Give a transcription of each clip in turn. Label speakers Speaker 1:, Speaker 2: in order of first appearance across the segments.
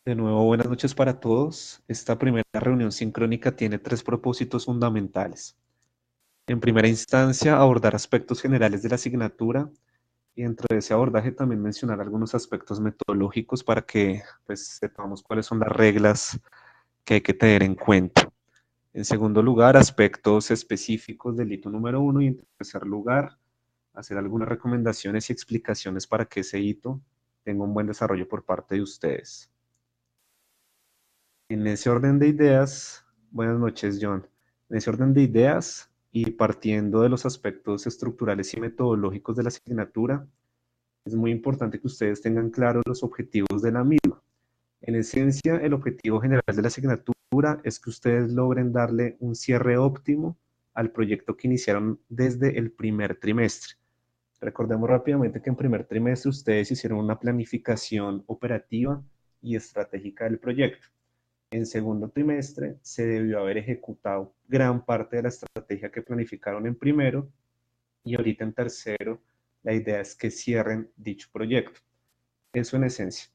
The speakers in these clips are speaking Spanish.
Speaker 1: De nuevo, buenas noches para todos. Esta primera reunión sincrónica tiene tres propósitos fundamentales. En primera instancia, abordar aspectos generales de la asignatura y dentro de ese abordaje también mencionar algunos aspectos metodológicos para que pues, sepamos cuáles son las reglas que hay que tener en cuenta. En segundo lugar, aspectos específicos del hito número 1 y en tercer lugar, hacer algunas recomendaciones y explicaciones para que ese hito tenga un buen desarrollo por parte de ustedes. En ese orden de ideas, buenas noches, John. En ese orden de ideas y partiendo de los aspectos estructurales y metodológicos de la asignatura, es muy importante que ustedes tengan claros los objetivos de la misma. En esencia, el objetivo general de la asignatura es que ustedes logren darle un cierre óptimo al proyecto que iniciaron desde el primer trimestre. Recordemos rápidamente que en primer trimestre ustedes hicieron una planificación operativa y estratégica del proyecto. En segundo trimestre se debió haber ejecutado gran parte de la estrategia que planificaron en primero y ahorita en tercero la idea es que cierren dicho proyecto. Eso en esencia.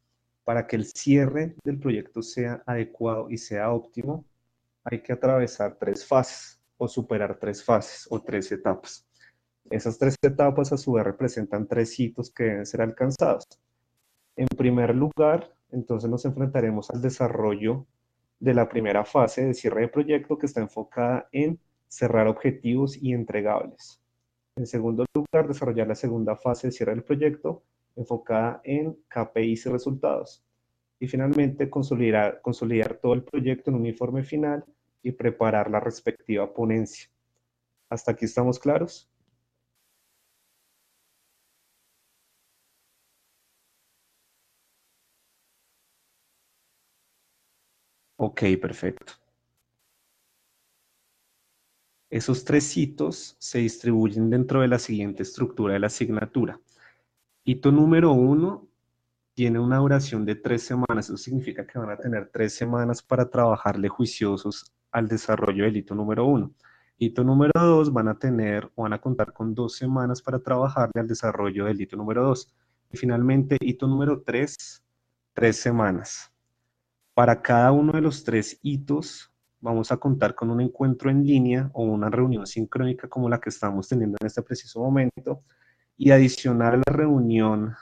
Speaker 1: Para que el cierre del proyecto sea adecuado y sea óptimo, hay que atravesar tres fases o superar tres fases o tres etapas. Esas tres etapas a su vez representan tres hitos que deben ser alcanzados. En primer lugar, entonces nos enfrentaremos al desarrollo de la primera fase de cierre de proyecto que está enfocada en cerrar objetivos y entregables. En segundo lugar, desarrollar la segunda fase de cierre del proyecto enfocada en KPIs y resultados. Y finalmente, consolidar todo el proyecto en un informe final y preparar la respectiva ponencia. ¿Hasta aquí estamos claros? Ok, perfecto. Esos tres hitos se distribuyen dentro de la siguiente estructura de la asignatura. Hito número 1 tiene una duración de 3 semanas. Eso significa que van a tener 3 semanas para trabajarle juiciosos al desarrollo del hito número 1. Hito número 2 van a tener o van a contar con 2 semanas para trabajarle al desarrollo del hito número 2. Y finalmente, hito número 3, 3 semanas. Para cada uno de los tres hitos, vamos a contar con un encuentro en línea o una reunión sincrónica como la que estamos teniendo en este preciso momento. Y adicional a la reunión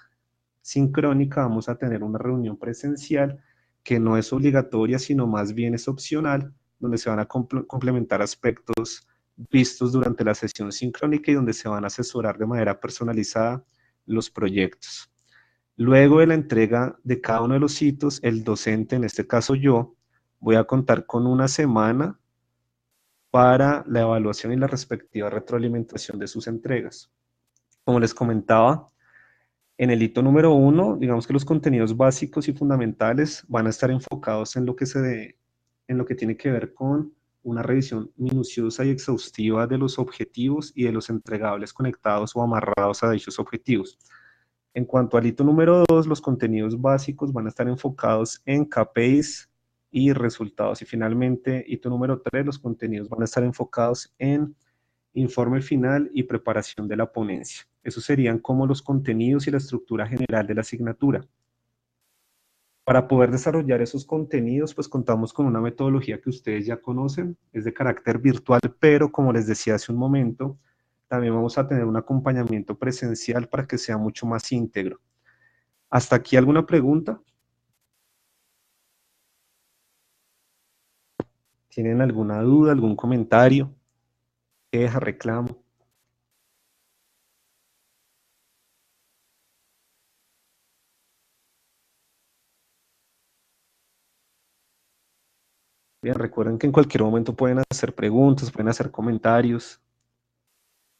Speaker 1: sincrónica, vamos a tener una reunión presencial que no es obligatoria, sino más bien es opcional, donde se van a complementar aspectos vistos durante la sesión sincrónica y donde se van a asesorar de manera personalizada los proyectos. Luego de la entrega de cada uno de los hitos, el docente, en este caso yo, voy a contar con una semana para la evaluación y la respectiva retroalimentación de sus entregas. Como les comentaba, en el hito número 1, digamos que los contenidos básicos y fundamentales van a estar enfocados en en lo que tiene que ver con una revisión minuciosa y exhaustiva de los objetivos y de los entregables conectados o amarrados a dichos objetivos. En cuanto al hito número 2, los contenidos básicos van a estar enfocados en KPIs y resultados. Y finalmente, hito número 3, los contenidos van a estar enfocados en informe final y preparación de la ponencia. Esos serían como los contenidos y la estructura general de la asignatura. Para poder desarrollar esos contenidos, pues contamos con una metodología que ustedes ya conocen, es de carácter virtual, pero como les decía hace un momento, también vamos a tener un acompañamiento presencial para que sea mucho más íntegro. ¿Hasta aquí alguna pregunta? ¿Tienen alguna duda, algún comentario, queja, reclamo? Bien, recuerden que en cualquier momento pueden hacer preguntas, pueden hacer comentarios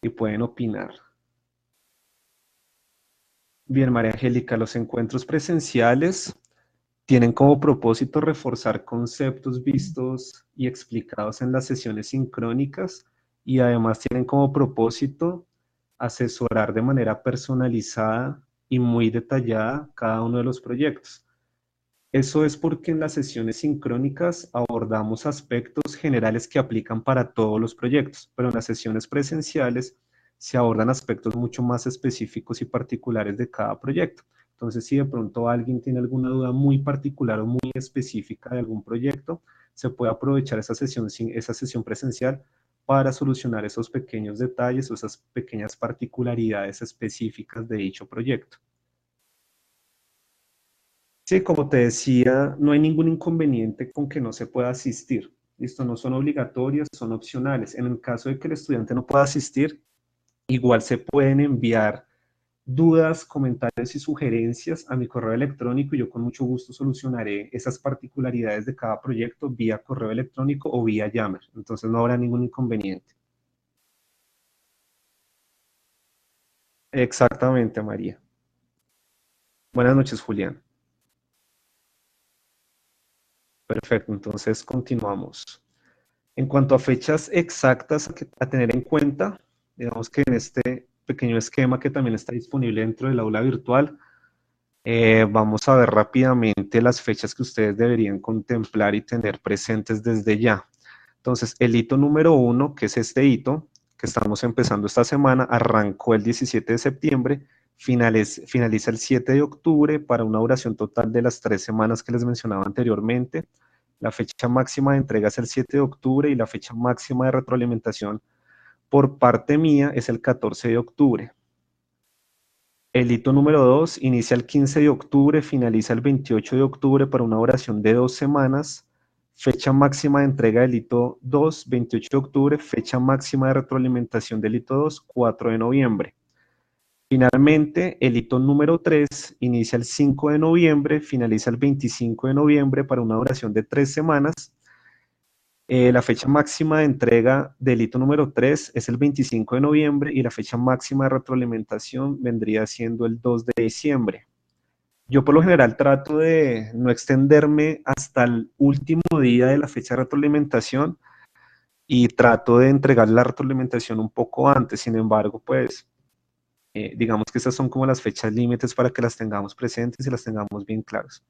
Speaker 1: y pueden opinar. Bien, María Angélica, los encuentros presenciales tienen como propósito reforzar conceptos vistos y explicados en las sesiones sincrónicas y además tienen como propósito asesorar de manera personalizada y muy detallada cada uno de los proyectos. Eso es porque en las sesiones sincrónicas abordamos aspectos generales que aplican para todos los proyectos, pero en las sesiones presenciales se abordan aspectos mucho más específicos y particulares de cada proyecto. Entonces, si de pronto alguien tiene alguna duda muy particular o muy específica de algún proyecto, se puede aprovechar esa sesión presencial para solucionar esos pequeños detalles o esas pequeñas particularidades específicas de dicho proyecto. Sí, como te decía, no hay ningún inconveniente con que no se pueda asistir. Listo, no son obligatorias, son opcionales. En el caso de que el estudiante no pueda asistir, igual se pueden enviar dudas, comentarios y sugerencias a mi correo electrónico y yo con mucho gusto solucionaré esas particularidades de cada proyecto vía correo electrónico o vía Yammer. Entonces no habrá ningún inconveniente. Exactamente, María. Buenas noches, Julián. Perfecto, entonces continuamos. En cuanto a fechas exactas a tener en cuenta, digamos que en este pequeño esquema que también está disponible dentro del aula virtual, vamos a ver rápidamente las fechas que ustedes deberían contemplar y tener presentes desde ya. Entonces, el hito número 1, que es este hito que estamos empezando esta semana, arrancó el 17 de septiembre, finaliza el 7 de octubre para una duración total de las 3 semanas que les mencionaba anteriormente. La fecha máxima de entrega es el 7 de octubre y la fecha máxima de retroalimentación por parte mía es el 14 de octubre. El hito número 2 inicia el 15 de octubre, finaliza el 28 de octubre para una duración de 2 semanas. Fecha máxima de entrega del hito 2, 28 de octubre. Fecha máxima de retroalimentación del hito 2, 4 de noviembre. Finalmente, el hito número 3 inicia el 5 de noviembre, finaliza el 25 de noviembre para una duración de 3 semanas. La fecha máxima de entrega del hito número 3 es el 25 de noviembre y la fecha máxima de retroalimentación vendría siendo el 2 de diciembre. Yo por lo general trato de no extenderme hasta el último día de la fecha de retroalimentación y trato de entregar la retroalimentación un poco antes. Sin embargo, pues digamos que esas son como las fechas límites para que las tengamos presentes y las tengamos bien claras.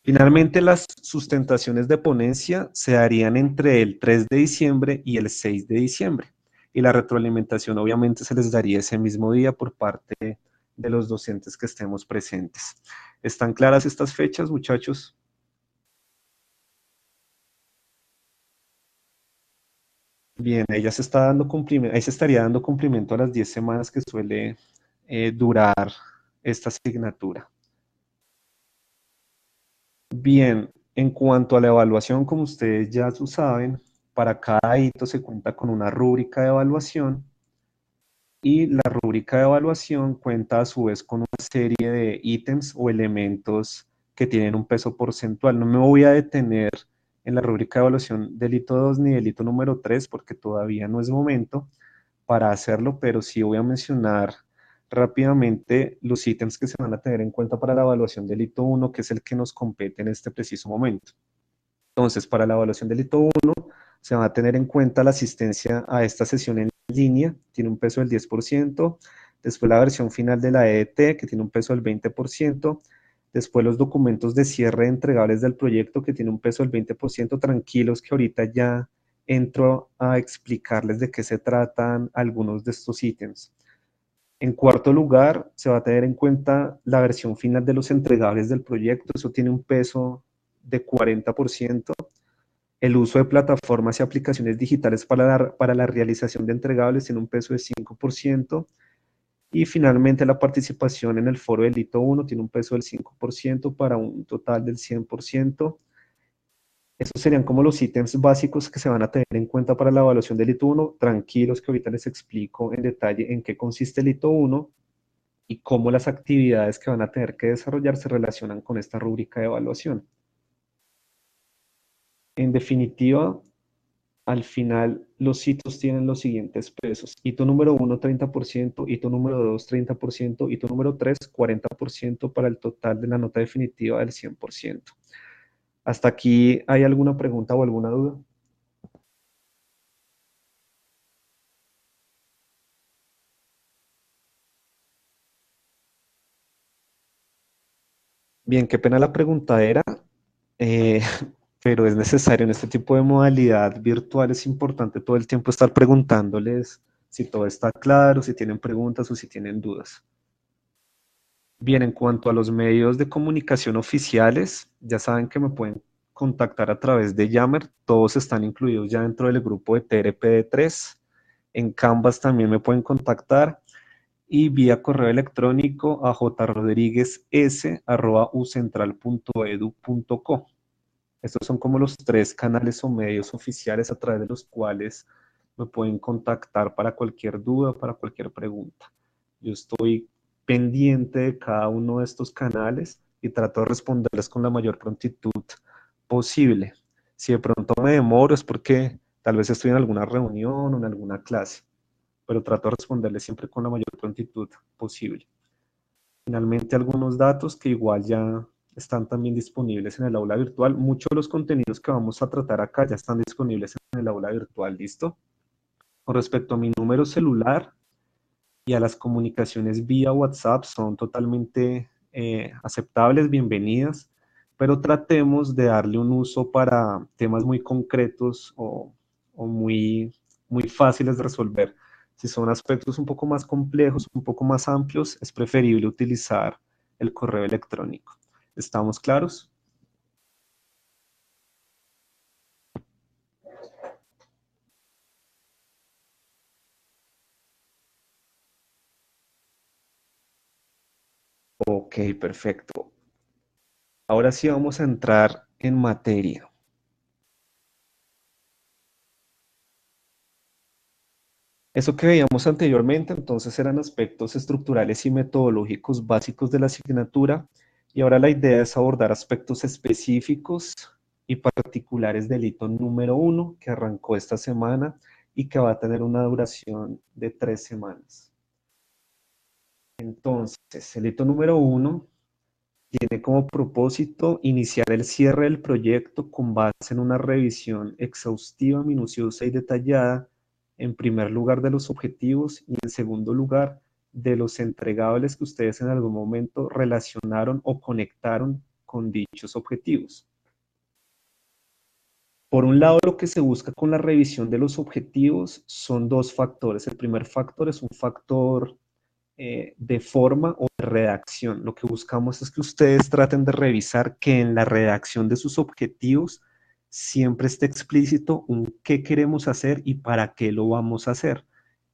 Speaker 1: Finalmente, las sustentaciones de ponencia se harían entre el 3 de diciembre y el 6 de diciembre. Y la retroalimentación obviamente se les daría ese mismo día por parte de los docentes que estemos presentes. ¿Están claras estas fechas, muchachos? Bien, ella se está dando cumplimiento, ahí se estaría dando cumplimiento a las 10 semanas que suele durar esta asignatura. Bien, en cuanto a la evaluación, como ustedes ya lo saben, para cada hito se cuenta con una rúbrica de evaluación y la rúbrica de evaluación cuenta a su vez con una serie de ítems o elementos que tienen un peso porcentual. No me voy a detener en la rúbrica de evaluación del hito 2 ni del hito número 3 porque todavía no es momento para hacerlo, pero sí voy a mencionar rápidamente los ítems que se van a tener en cuenta para la evaluación del hito 1, que es el que nos compete en este preciso momento. Entonces, para la evaluación del hito 1, se va a tener en cuenta la asistencia a esta sesión en línea, tiene un peso del 10%, después la versión final de la EDT, que tiene un peso del 20%, después los documentos de cierre entregables del proyecto, que tiene un peso del 20%, tranquilos que ahorita ya entro a explicarles de qué se tratan algunos de estos ítems. En cuarto lugar, se va a tener en cuenta la versión final de los entregables del proyecto, eso tiene un peso de 40%. El uso de plataformas y aplicaciones digitales para la realización de entregables tiene un peso de 5%. Y finalmente la participación en el foro del hito 1 tiene un peso del 5% para un total del 100%. Estos serían como los ítems básicos que se van a tener en cuenta para la evaluación del hito 1. Tranquilos que ahorita les explico en detalle en qué consiste el hito 1 y cómo las actividades que van a tener que desarrollar se relacionan con esta rúbrica de evaluación. En definitiva, al final los hitos tienen los siguientes pesos. Hito número 1, 30%, hito número 2, 30%, hito número 3, 40% para el total de la nota definitiva del 100%. ¿Hasta aquí hay alguna pregunta o alguna duda? Bien, qué pena la preguntadera, eh, pero es necesario en este tipo de modalidad virtual, es importante todo el tiempo estar preguntándoles si todo está claro, si tienen preguntas o si tienen dudas. Bien, en cuanto a los medios de comunicación oficiales, ya saben que me pueden contactar a través de Yammer. Todos están incluidos ya dentro del grupo de TRPD3. En Canvas también me pueden contactar y vía correo electrónico a jrodriguez.ucentral.edu.co. Estos son como los tres canales o medios oficiales a través de los cuales me pueden contactar para cualquier duda, para cualquier pregunta. Yo estoy pendiente de cada uno de estos canales y trato de responderles con la mayor prontitud posible. Si de pronto me demoro es porque tal vez estoy en alguna reunión o en alguna clase, pero trato de responderles siempre con la mayor prontitud posible. Finalmente, algunos datos que igual ya están también disponibles en el aula virtual. Muchos de los contenidos que vamos a tratar acá ya están disponibles en el aula virtual, ¿listo? Con respecto a mi número celular y a las comunicaciones vía WhatsApp, son totalmente aceptables, bienvenidas, pero tratemos de darle un uso para temas muy concretos o muy fáciles de resolver. Si son aspectos un poco más complejos, un poco más amplios, es preferible utilizar el correo electrónico. ¿Estamos claros? Ok, perfecto. Ahora sí vamos a entrar en materia. Eso que veíamos anteriormente, entonces, eran aspectos estructurales y metodológicos básicos de la asignatura, y ahora la idea es abordar aspectos específicos y particulares del hito número 1 que arrancó esta semana y que va a tener una duración de 3 semanas. Entonces, el hito número 1 tiene como propósito iniciar el cierre del proyecto con base en una revisión exhaustiva, minuciosa y detallada, en primer lugar de los objetivos y en segundo lugar de los entregables que ustedes en algún momento relacionaron o conectaron con dichos objetivos. Por un lado, lo que se busca con la revisión de los objetivos son dos factores. El primer factor es un factor de forma o de redacción. Lo que buscamos es que ustedes traten de revisar que en la redacción de sus objetivos siempre esté explícito un qué queremos hacer y para qué lo vamos a hacer.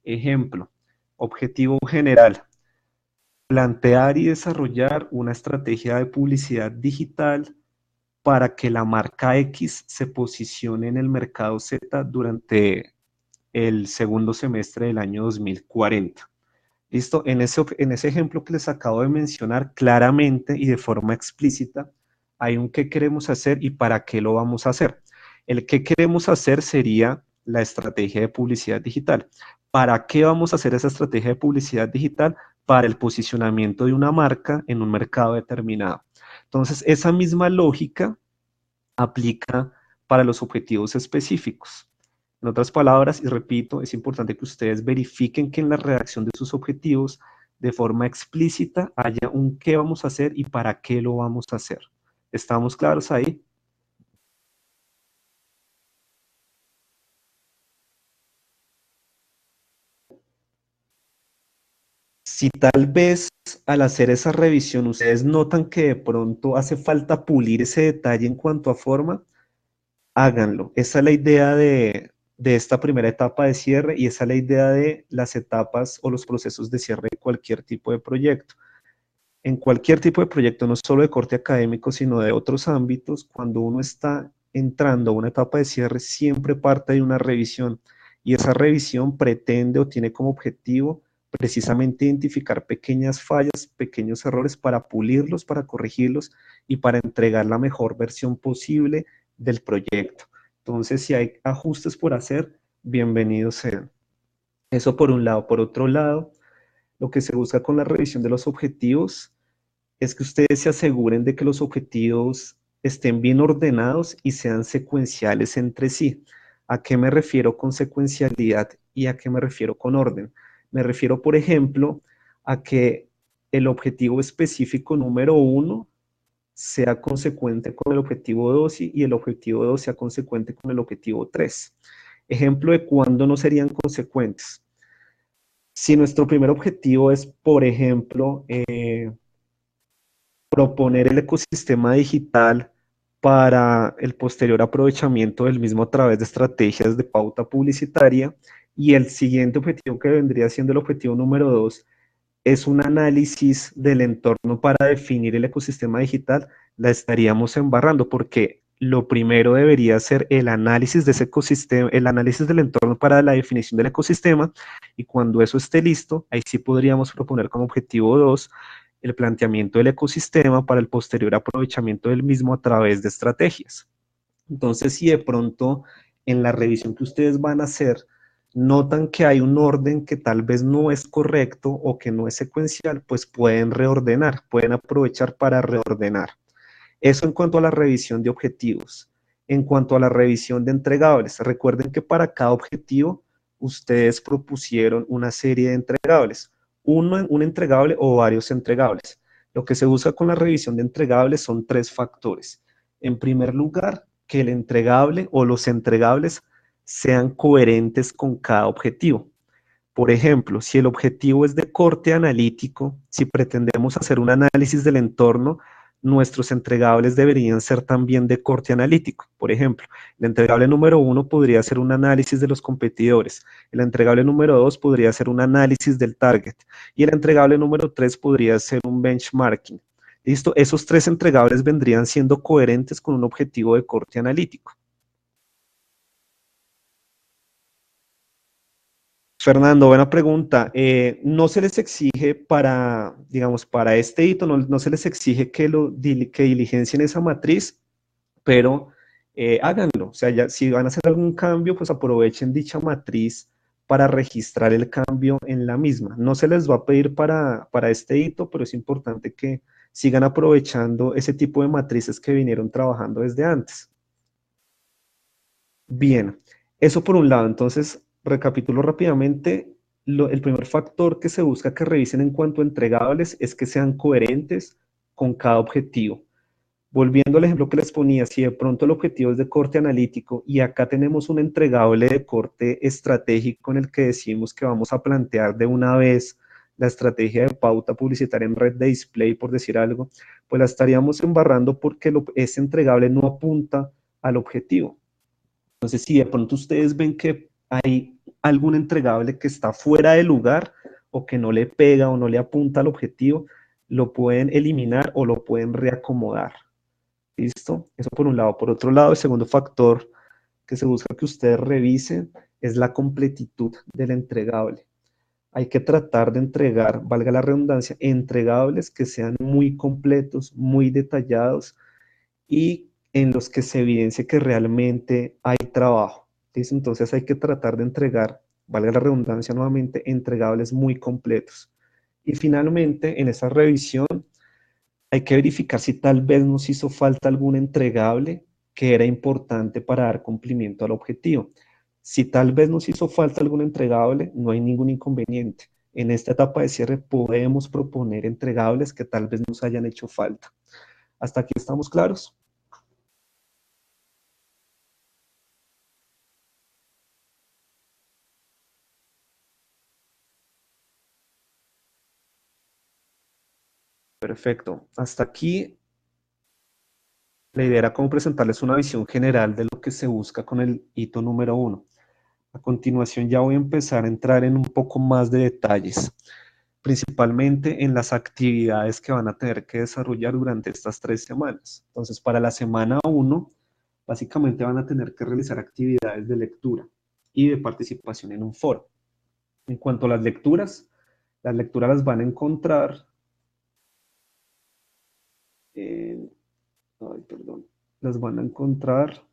Speaker 1: Ejemplo, objetivo general: plantear y desarrollar una estrategia de publicidad digital para que la marca X se posicione en el mercado Z durante el segundo semestre del año 2040. ¿Listo? En ese ejemplo que les acabo de mencionar, claramente y de forma explícita, hay un qué queremos hacer y para qué lo vamos a hacer. El qué queremos hacer sería la estrategia de publicidad digital. ¿Para qué vamos a hacer esa estrategia de publicidad digital? Para el posicionamiento de una marca en un mercado determinado. Entonces, esa misma lógica aplica para los objetivos específicos. En otras palabras, y repito, es importante que ustedes verifiquen que en la redacción de sus objetivos, de forma explícita, haya un qué vamos a hacer y para qué lo vamos a hacer. ¿Estamos claros ahí? Si tal vez al hacer esa revisión ustedes notan que de pronto hace falta pulir ese detalle en cuanto a forma, háganlo. Esa es la idea de esta primera etapa de cierre, y esa es la idea de las etapas o los procesos de cierre de cualquier tipo de proyecto. En cualquier tipo de proyecto, no solo de corte académico, sino de otros ámbitos, cuando uno está entrando a una etapa de cierre, siempre parte de una revisión, y esa revisión pretende o tiene como objetivo precisamente identificar pequeñas fallas, pequeños errores para pulirlos, para corregirlos y para entregar la mejor versión posible del proyecto. Entonces, si hay ajustes por hacer, bienvenidos sean. Eso por un lado. Por otro lado, lo que se busca con la revisión de los objetivos es que ustedes se aseguren de que los objetivos estén bien ordenados y sean secuenciales entre sí. ¿A qué me refiero con secuencialidad y a qué me refiero con orden? Me refiero, por ejemplo, a que el objetivo específico número 1 sea consecuente con el objetivo 2 y el objetivo 2 sea consecuente con el objetivo 3. Ejemplo de cuándo no serían consecuentes. Si nuestro primer objetivo es, por ejemplo, proponer el ecosistema digital para el posterior aprovechamiento del mismo a través de estrategias de pauta publicitaria. Y el siguiente objetivo, que vendría siendo el objetivo número 2, es un análisis del entorno para definir el ecosistema digital. La estaríamos embarrando porque lo primero debería ser el análisis de ese ecosistema, el análisis del entorno para la definición del ecosistema, y cuando eso esté listo, ahí sí podríamos proponer como objetivo 2 el planteamiento del ecosistema para el posterior aprovechamiento del mismo a través de estrategias. Entonces, si de pronto en la revisión que ustedes van a hacer notan que hay un orden que tal vez no es correcto o que no es secuencial, pues pueden reordenar, pueden aprovechar para reordenar. Eso en cuanto a la revisión de objetivos. En cuanto a la revisión de entregables, recuerden que para cada objetivo ustedes propusieron una serie de entregables, un entregable o varios entregables. Lo que se busca con la revisión de entregables son 3 factores. En primer lugar, que el entregable o los entregables sean coherentes con cada objetivo. Por ejemplo, si el objetivo es de corte analítico, si pretendemos hacer un análisis del entorno, nuestros entregables deberían ser también de corte analítico. Por ejemplo, el entregable número 1 podría ser un análisis de los competidores, el entregable número 2 podría ser un análisis del target y el entregable número 3 podría ser un benchmarking. ¿Listo? Esos 3 entregables vendrían siendo coherentes con un objetivo de corte analítico. Fernando, buena pregunta. No se les exige para, digamos, para este hito, no se les exige que diligencien esa matriz, pero háganlo. O sea, ya, si van a hacer algún cambio, pues aprovechen dicha matriz para registrar el cambio en la misma. No se les va a pedir para este hito, pero es importante que sigan aprovechando ese tipo de matrices que vinieron trabajando desde antes. Bien, eso por un lado. Entonces, recapitulo rápidamente. El primer factor que se busca que revisen en cuanto a entregables es que sean coherentes con cada objetivo. Volviendo al ejemplo que les ponía, si de pronto el objetivo es de corte analítico y acá tenemos un entregable de corte estratégico en el que decimos que vamos a plantear de una vez la estrategia de pauta publicitaria en red de display, por decir algo, pues la estaríamos embarrando porque ese entregable no apunta al objetivo. Entonces, si de pronto ustedes ven que hay algún entregable que está fuera de lugar o que no le pega o no le apunta al objetivo, lo pueden eliminar o lo pueden reacomodar. ¿Listo? Eso por un lado. Por otro lado, el segundo factor que se busca que ustedes revisen es la completitud del entregable. Hay que tratar de entregar, valga la redundancia, entregables que sean muy completos, muy detallados y en los que se evidencie que realmente hay trabajo. ¿Listo? Entonces hay que tratar de entregar, valga la redundancia nuevamente, entregables muy completos. Y finalmente, en esa revisión, hay que verificar si tal vez nos hizo falta algún entregable que era importante para dar cumplimiento al objetivo. Si tal vez nos hizo falta algún entregable, no hay ningún inconveniente. En esta etapa de cierre podemos proponer entregables que tal vez nos hayan hecho falta. ¿Hasta aquí estamos claros? Perfecto. Hasta aquí la idea era como presentarles una visión general de lo que se busca con el hito número 1. A continuación ya voy a empezar a entrar en un poco más de detalles, principalmente en las actividades que van a tener que desarrollar durante estas 3 semanas. Entonces, para la semana 1, básicamente van a tener que realizar actividades de lectura y de participación en un foro. En cuanto a las lecturas las van a encontrar en, ay, perdón, las van a encontrar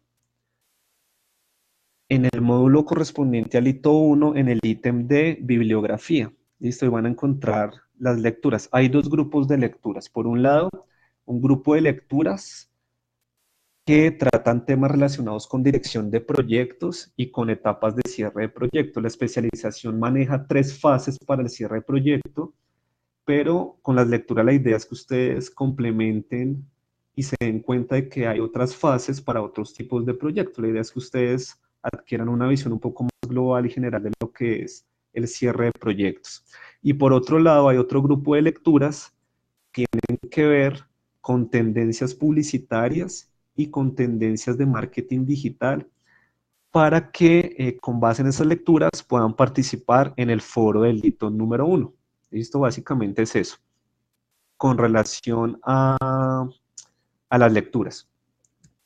Speaker 1: en el módulo correspondiente al hito 1, en el ítem de bibliografía. Listo, y van a encontrar las lecturas. Hay 2 grupos de lecturas. Por un lado, un grupo de lecturas que tratan temas relacionados con dirección de proyectos y con etapas de cierre de proyecto. La especialización maneja 3 fases para el cierre de proyecto, pero con las lecturas la idea es que ustedes complementen y se den cuenta de que hay otras fases para otros tipos de proyectos. La idea es que ustedes adquieran una visión un poco más global y general de lo que es el cierre de proyectos. Y por otro lado, hay otro grupo de lecturas que tienen que ver con tendencias publicitarias y con tendencias de marketing digital para que con base en esas lecturas puedan participar en el foro del hito número 1. Listo, básicamente es eso, con relación a las lecturas.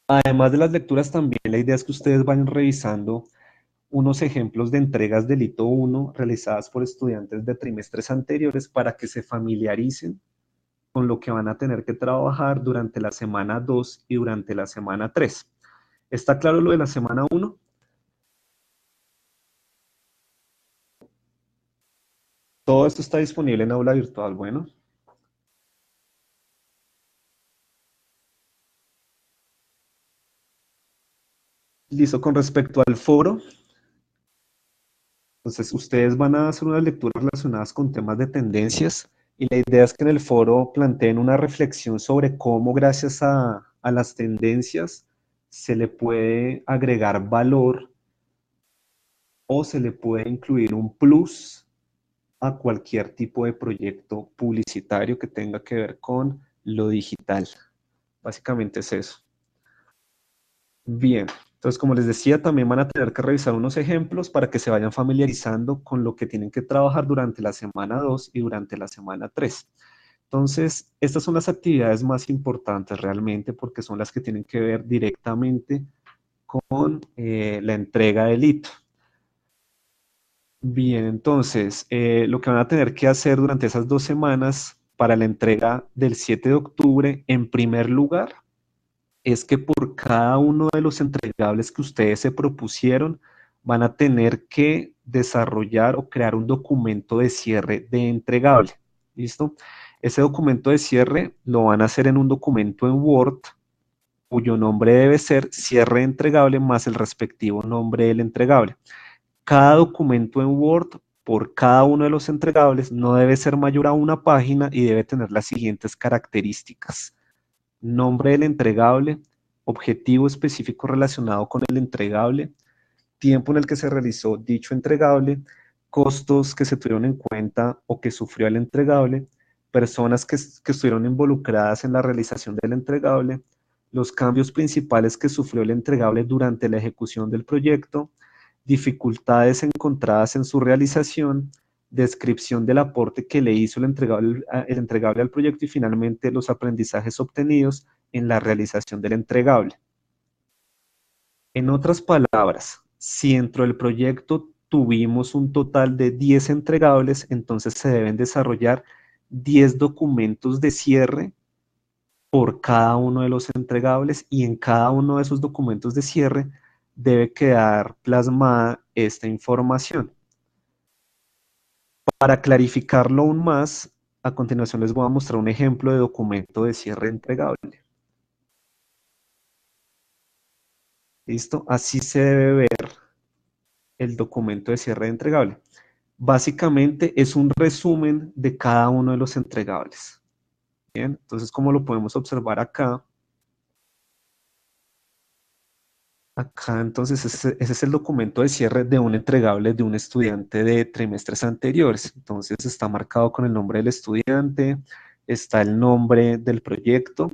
Speaker 1: Además de las lecturas, también la idea es que ustedes vayan revisando unos ejemplos de entregas del hito 1 realizadas por estudiantes de trimestres anteriores para que se familiaricen con lo que van a tener que trabajar durante la semana 2 y durante la semana 3. ¿Está claro lo de la semana 1? Todo esto está disponible en aula virtual. Bueno, listo. Con respecto al foro, entonces ustedes van a hacer unas lecturas relacionadas con temas de tendencias y la idea es que en el foro planteen una reflexión sobre cómo gracias a las tendencias se le puede agregar valor o se le puede incluir un plus a cualquier tipo de proyecto publicitario que tenga que ver con lo digital. Básicamente es eso. Bien, entonces como les decía, también van a tener que revisar unos ejemplos para que se vayan familiarizando con lo que tienen que trabajar durante la semana 2 y durante la semana 3. Entonces, estas son las actividades más importantes realmente porque son las que tienen que ver directamente con la entrega del hito. Bien, entonces, lo que van a tener que hacer durante esas 2 semanas para la entrega del 7 de octubre, en primer lugar, es que por cada uno de los entregables que ustedes se propusieron, van a tener que desarrollar o crear un documento de cierre de entregable. ¿Listo? Ese documento de cierre lo van a hacer en un documento en Word, cuyo nombre debe ser cierre entregable más el respectivo nombre del entregable. Cada documento en Word por cada uno de los entregables no debe ser mayor a una página y debe tener las siguientes características: nombre del entregable, objetivo específico relacionado con el entregable, tiempo en el que se realizó dicho entregable, costos que se tuvieron en cuenta o que sufrió el entregable, personas que estuvieron involucradas en la realización del entregable, los cambios principales que sufrió el entregable durante la ejecución del proyecto, dificultades encontradas en su realización, descripción del aporte que le hizo el entregable al proyecto y finalmente los aprendizajes obtenidos en la realización del entregable. En otras palabras, si dentro del proyecto tuvimos un total de 10 entregables, entonces se deben desarrollar 10 documentos de cierre por cada uno de los entregables y en cada uno de esos documentos de cierre debe quedar plasmada esta información. Para clarificarlo aún más, a continuación les voy a mostrar un ejemplo de documento de cierre entregable. ¿Listo? Así se debe ver el documento de cierre entregable. Básicamente es un resumen de cada uno de los entregables. Bien, entonces como lo podemos observar acá, entonces ese es el documento de cierre de un entregable de un estudiante de trimestres anteriores. Entonces está marcado con el nombre del estudiante, está el nombre del proyecto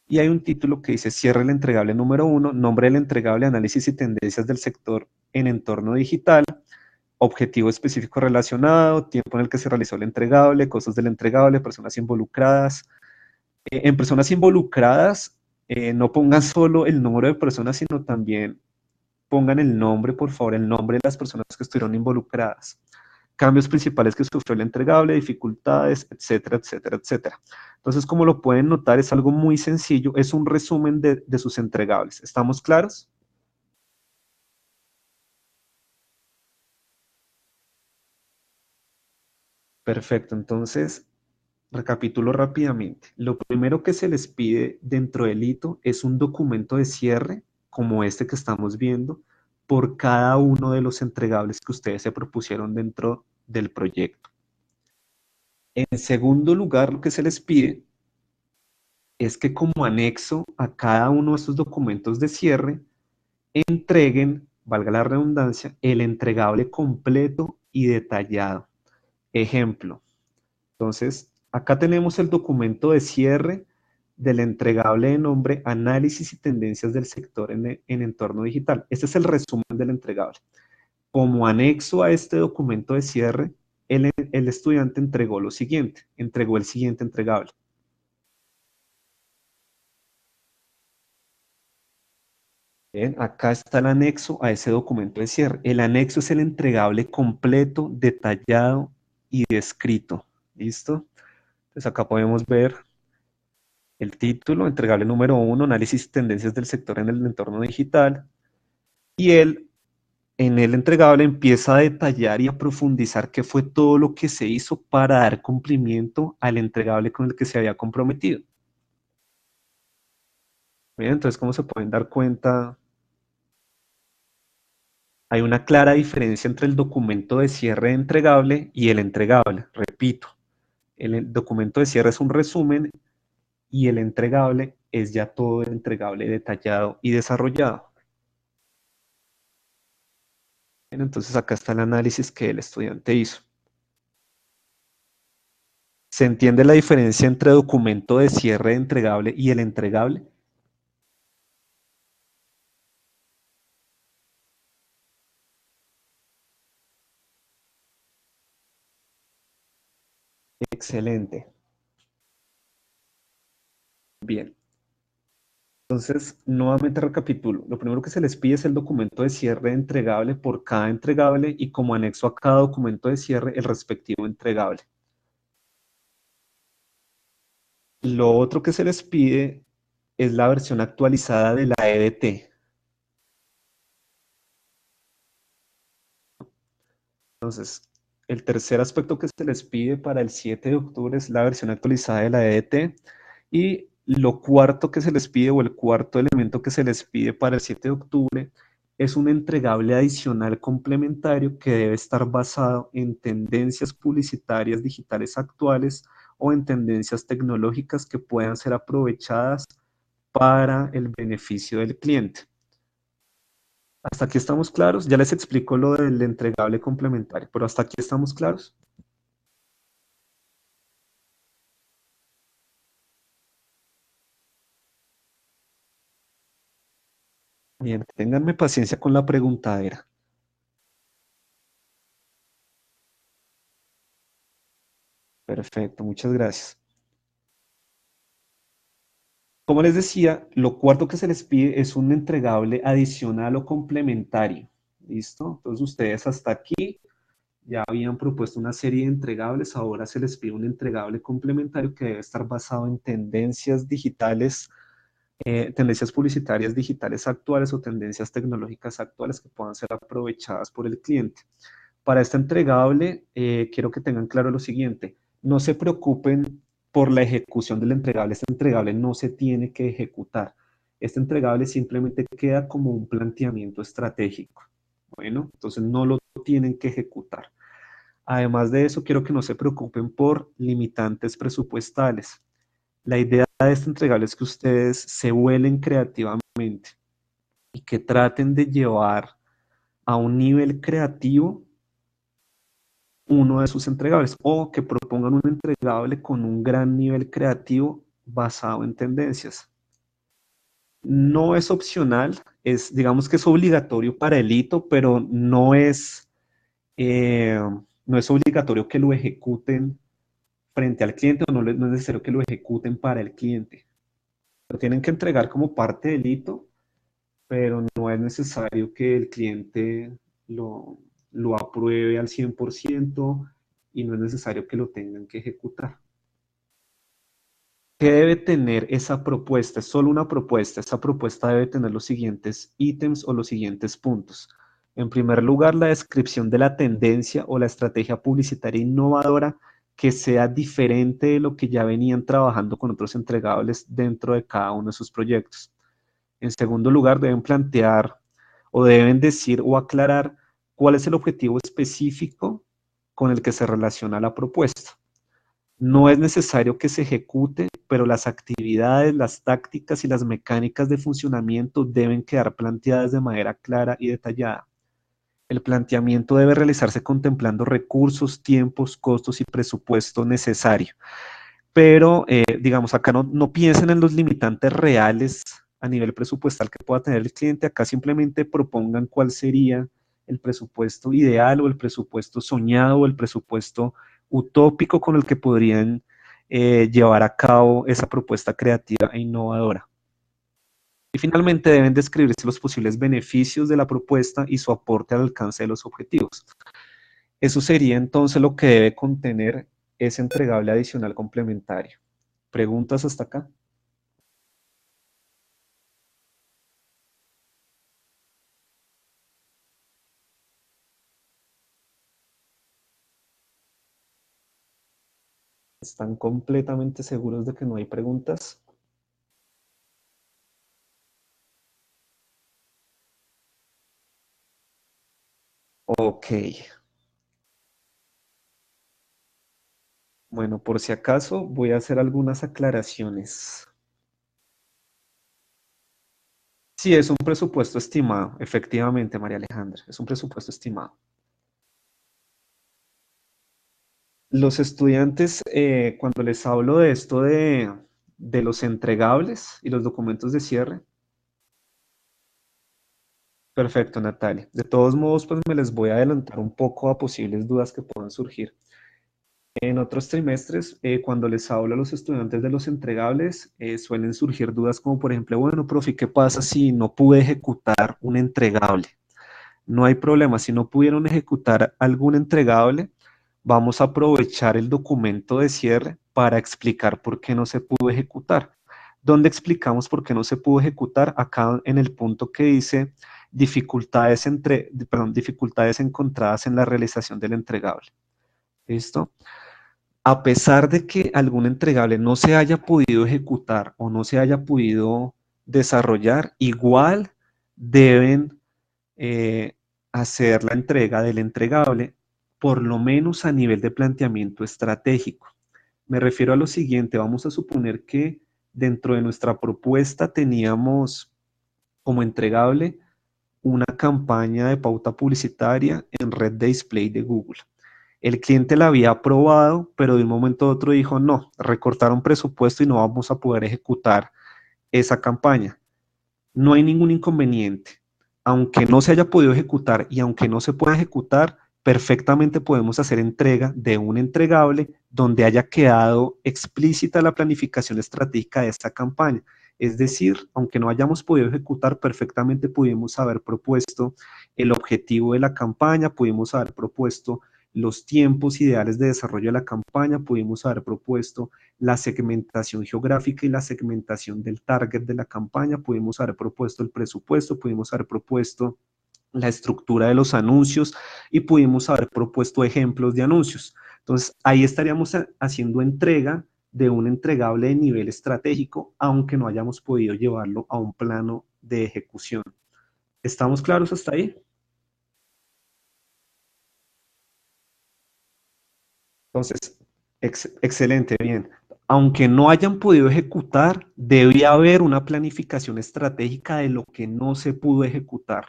Speaker 1: y hay un título que dice cierre el entregable número 1, nombre del entregable, análisis y tendencias del sector en entorno digital, objetivo específico relacionado, tiempo en el que se realizó el entregable, costos del entregable, personas involucradas. En personas involucradas, no pongan solo el número de personas, sino también pongan el nombre, por favor, el nombre de las personas que estuvieron involucradas. Cambios principales que sufrió el entregable, dificultades, etcétera, etcétera, etcétera. Entonces, como lo pueden notar, es algo muy sencillo, es un resumen de sus entregables. ¿Estamos claros? Perfecto, entonces recapitulo rápidamente. Lo primero que se les pide dentro del hito es un documento de cierre, como este que estamos viendo, por cada uno de los entregables que ustedes se propusieron dentro del proyecto. En segundo lugar, lo que se les pide es que como anexo a cada uno de estos documentos de cierre, entreguen, valga la redundancia, el entregable completo y detallado. Ejemplo, entonces, acá tenemos el documento de cierre del entregable de nombre Análisis y tendencias del sector en entorno digital. Este es el resumen del entregable. Como anexo a este documento de cierre, el estudiante entregó lo siguiente, entregó el siguiente entregable. Bien, acá está el anexo a ese documento de cierre. El anexo es el entregable completo, detallado y descrito. ¿Listo? Entonces acá podemos ver el título, entregable número 1, análisis y tendencias del sector en el entorno digital. Y él, en el entregable, empieza a detallar y a profundizar qué fue todo lo que se hizo para dar cumplimiento al entregable con el que se había comprometido. Bien, entonces, como se pueden dar cuenta, hay una clara diferencia entre el documento de cierre entregable y el entregable. Repito, el documento de cierre es un resumen y el entregable es ya todo el entregable detallado y desarrollado. Bien, entonces acá está el análisis que el estudiante hizo. ¿Se entiende la diferencia entre documento de cierre entregable y el entregable? Excelente. Bien. Entonces, nuevamente recapitulo. Lo primero que se les pide es el documento de cierre entregable por cada entregable y como anexo a cada documento de cierre el respectivo entregable. Lo otro que se les pide es la versión actualizada de la EDT. Entonces, el tercer aspecto que se les pide para el 7 de octubre es la versión actualizada de la EDT. Y lo cuarto que se les pide, o el cuarto elemento que se les pide para el 7 de octubre, es un entregable adicional complementario que debe estar basado en tendencias publicitarias digitales actuales o en tendencias tecnológicas que puedan ser aprovechadas para el beneficio del cliente. Hasta aquí estamos claros. Ya les explico lo del entregable complementario, pero hasta aquí estamos claros. Bien, ténganme paciencia con la preguntadera. Perfecto, muchas gracias. Como les decía, lo cuarto que se les pide es un entregable adicional o complementario. ¿Listo? Entonces ustedes hasta aquí ya habían propuesto una serie de entregables, ahora se les pide un entregable complementario que debe estar basado en tendencias digitales, tendencias publicitarias digitales actuales o tendencias tecnológicas actuales que puedan ser aprovechadas por el cliente. Para este entregable, quiero que tengan claro lo siguiente, no se preocupen por la ejecución del entregable, este entregable no se tiene que ejecutar, este entregable simplemente queda como un planteamiento estratégico. Bueno, entonces no lo tienen que ejecutar. Además de eso, quiero que no se preocupen por limitantes presupuestales. La idea de este entregable es que ustedes se vuelen creativamente y que traten de llevar a un nivel creativo uno de sus entregables o que propongan un entregable con un gran nivel creativo basado en tendencias. No es opcional, es, digamos que es obligatorio para el hito, pero eh, no es obligatorio que lo ejecuten frente al cliente o no, no es necesario que lo ejecuten para el cliente. Lo tienen que entregar como parte del hito, pero no es necesario que el cliente lo apruebe al 100% y no es necesario que lo tengan que ejecutar. ¿Qué debe tener esa propuesta? Es solo una propuesta. Esa propuesta debe tener los siguientes ítems o los siguientes puntos. En primer lugar, la descripción de la tendencia o la estrategia publicitaria innovadora que sea diferente de lo que ya venían trabajando con otros entregables dentro de cada uno de sus proyectos. En segundo lugar, deben plantear o deben decir o aclarar cuál es el objetivo específico con el que se relaciona la propuesta. No es necesario que se ejecute, pero las actividades, las tácticas y las mecánicas de funcionamiento deben quedar planteadas de manera clara y detallada. El planteamiento debe realizarse contemplando recursos, tiempos, costos y presupuesto necesario. pero digamos, acá no piensen en los limitantes reales a nivel presupuestal que pueda tener el cliente, acá simplemente propongan cuál sería el presupuesto ideal o el presupuesto soñado o el presupuesto utópico con el que podrían llevar a cabo esa propuesta creativa e innovadora. Y finalmente deben describirse los posibles beneficios de la propuesta y su aporte al alcance de los objetivos. Eso sería entonces lo que debe contener ese entregable adicional complementario. ¿Preguntas hasta acá? ¿Están completamente seguros de que no hay preguntas? Ok. Bueno, por si acaso voy a hacer algunas aclaraciones. Sí, es un presupuesto estimado, efectivamente, María Alejandra, es un presupuesto estimado. Los estudiantes, cuando les hablo de esto de los entregables y los documentos de cierre, perfecto, Natalia. De todos modos, pues me les voy a adelantar un poco a posibles dudas que puedan surgir. En otros trimestres, cuando les hablo a los estudiantes de los entregables, suelen surgir dudas como, por ejemplo, bueno, profe, ¿qué pasa si no pude ejecutar un entregable? No hay problema, si no pudieron ejecutar algún entregable, vamos a aprovechar el documento de cierre para explicar por qué no se pudo ejecutar. ¿Dónde explicamos por qué no se pudo ejecutar? Acá en el punto que dice dificultades encontradas en la realización del entregable. ¿Listo? A pesar de que algún entregable no se haya podido ejecutar o no se haya podido desarrollar, igual deben eh, hacer la entrega del entregable, por lo menos a nivel de planteamiento estratégico. Me refiero a lo siguiente, vamos a suponer que dentro de nuestra propuesta teníamos como entregable una campaña de pauta publicitaria en red de display de Google. El cliente la había aprobado, pero de un momento a otro dijo, no, recortaron presupuesto y no vamos a poder ejecutar esa campaña. No hay ningún inconveniente. Aunque no se haya podido ejecutar y aunque no se pueda ejecutar, perfectamente podemos hacer entrega de un entregable donde haya quedado explícita la planificación estratégica de esta campaña. Es decir, aunque no hayamos podido ejecutar, perfectamente pudimos haber propuesto el objetivo de la campaña, pudimos haber propuesto los tiempos ideales de desarrollo de la campaña, pudimos haber propuesto la segmentación geográfica y la segmentación del target de la campaña, pudimos haber propuesto el presupuesto, pudimos haber propuesto la estructura de los anuncios y pudimos haber propuesto ejemplos de anuncios. Entonces, ahí estaríamos haciendo entrega de un entregable de nivel estratégico, aunque no hayamos podido llevarlo a un plano de ejecución. ¿Estamos claros hasta ahí? Entonces, excelente, bien. Aunque no hayan podido ejecutar, debe haber una planificación estratégica de lo que no se pudo ejecutar.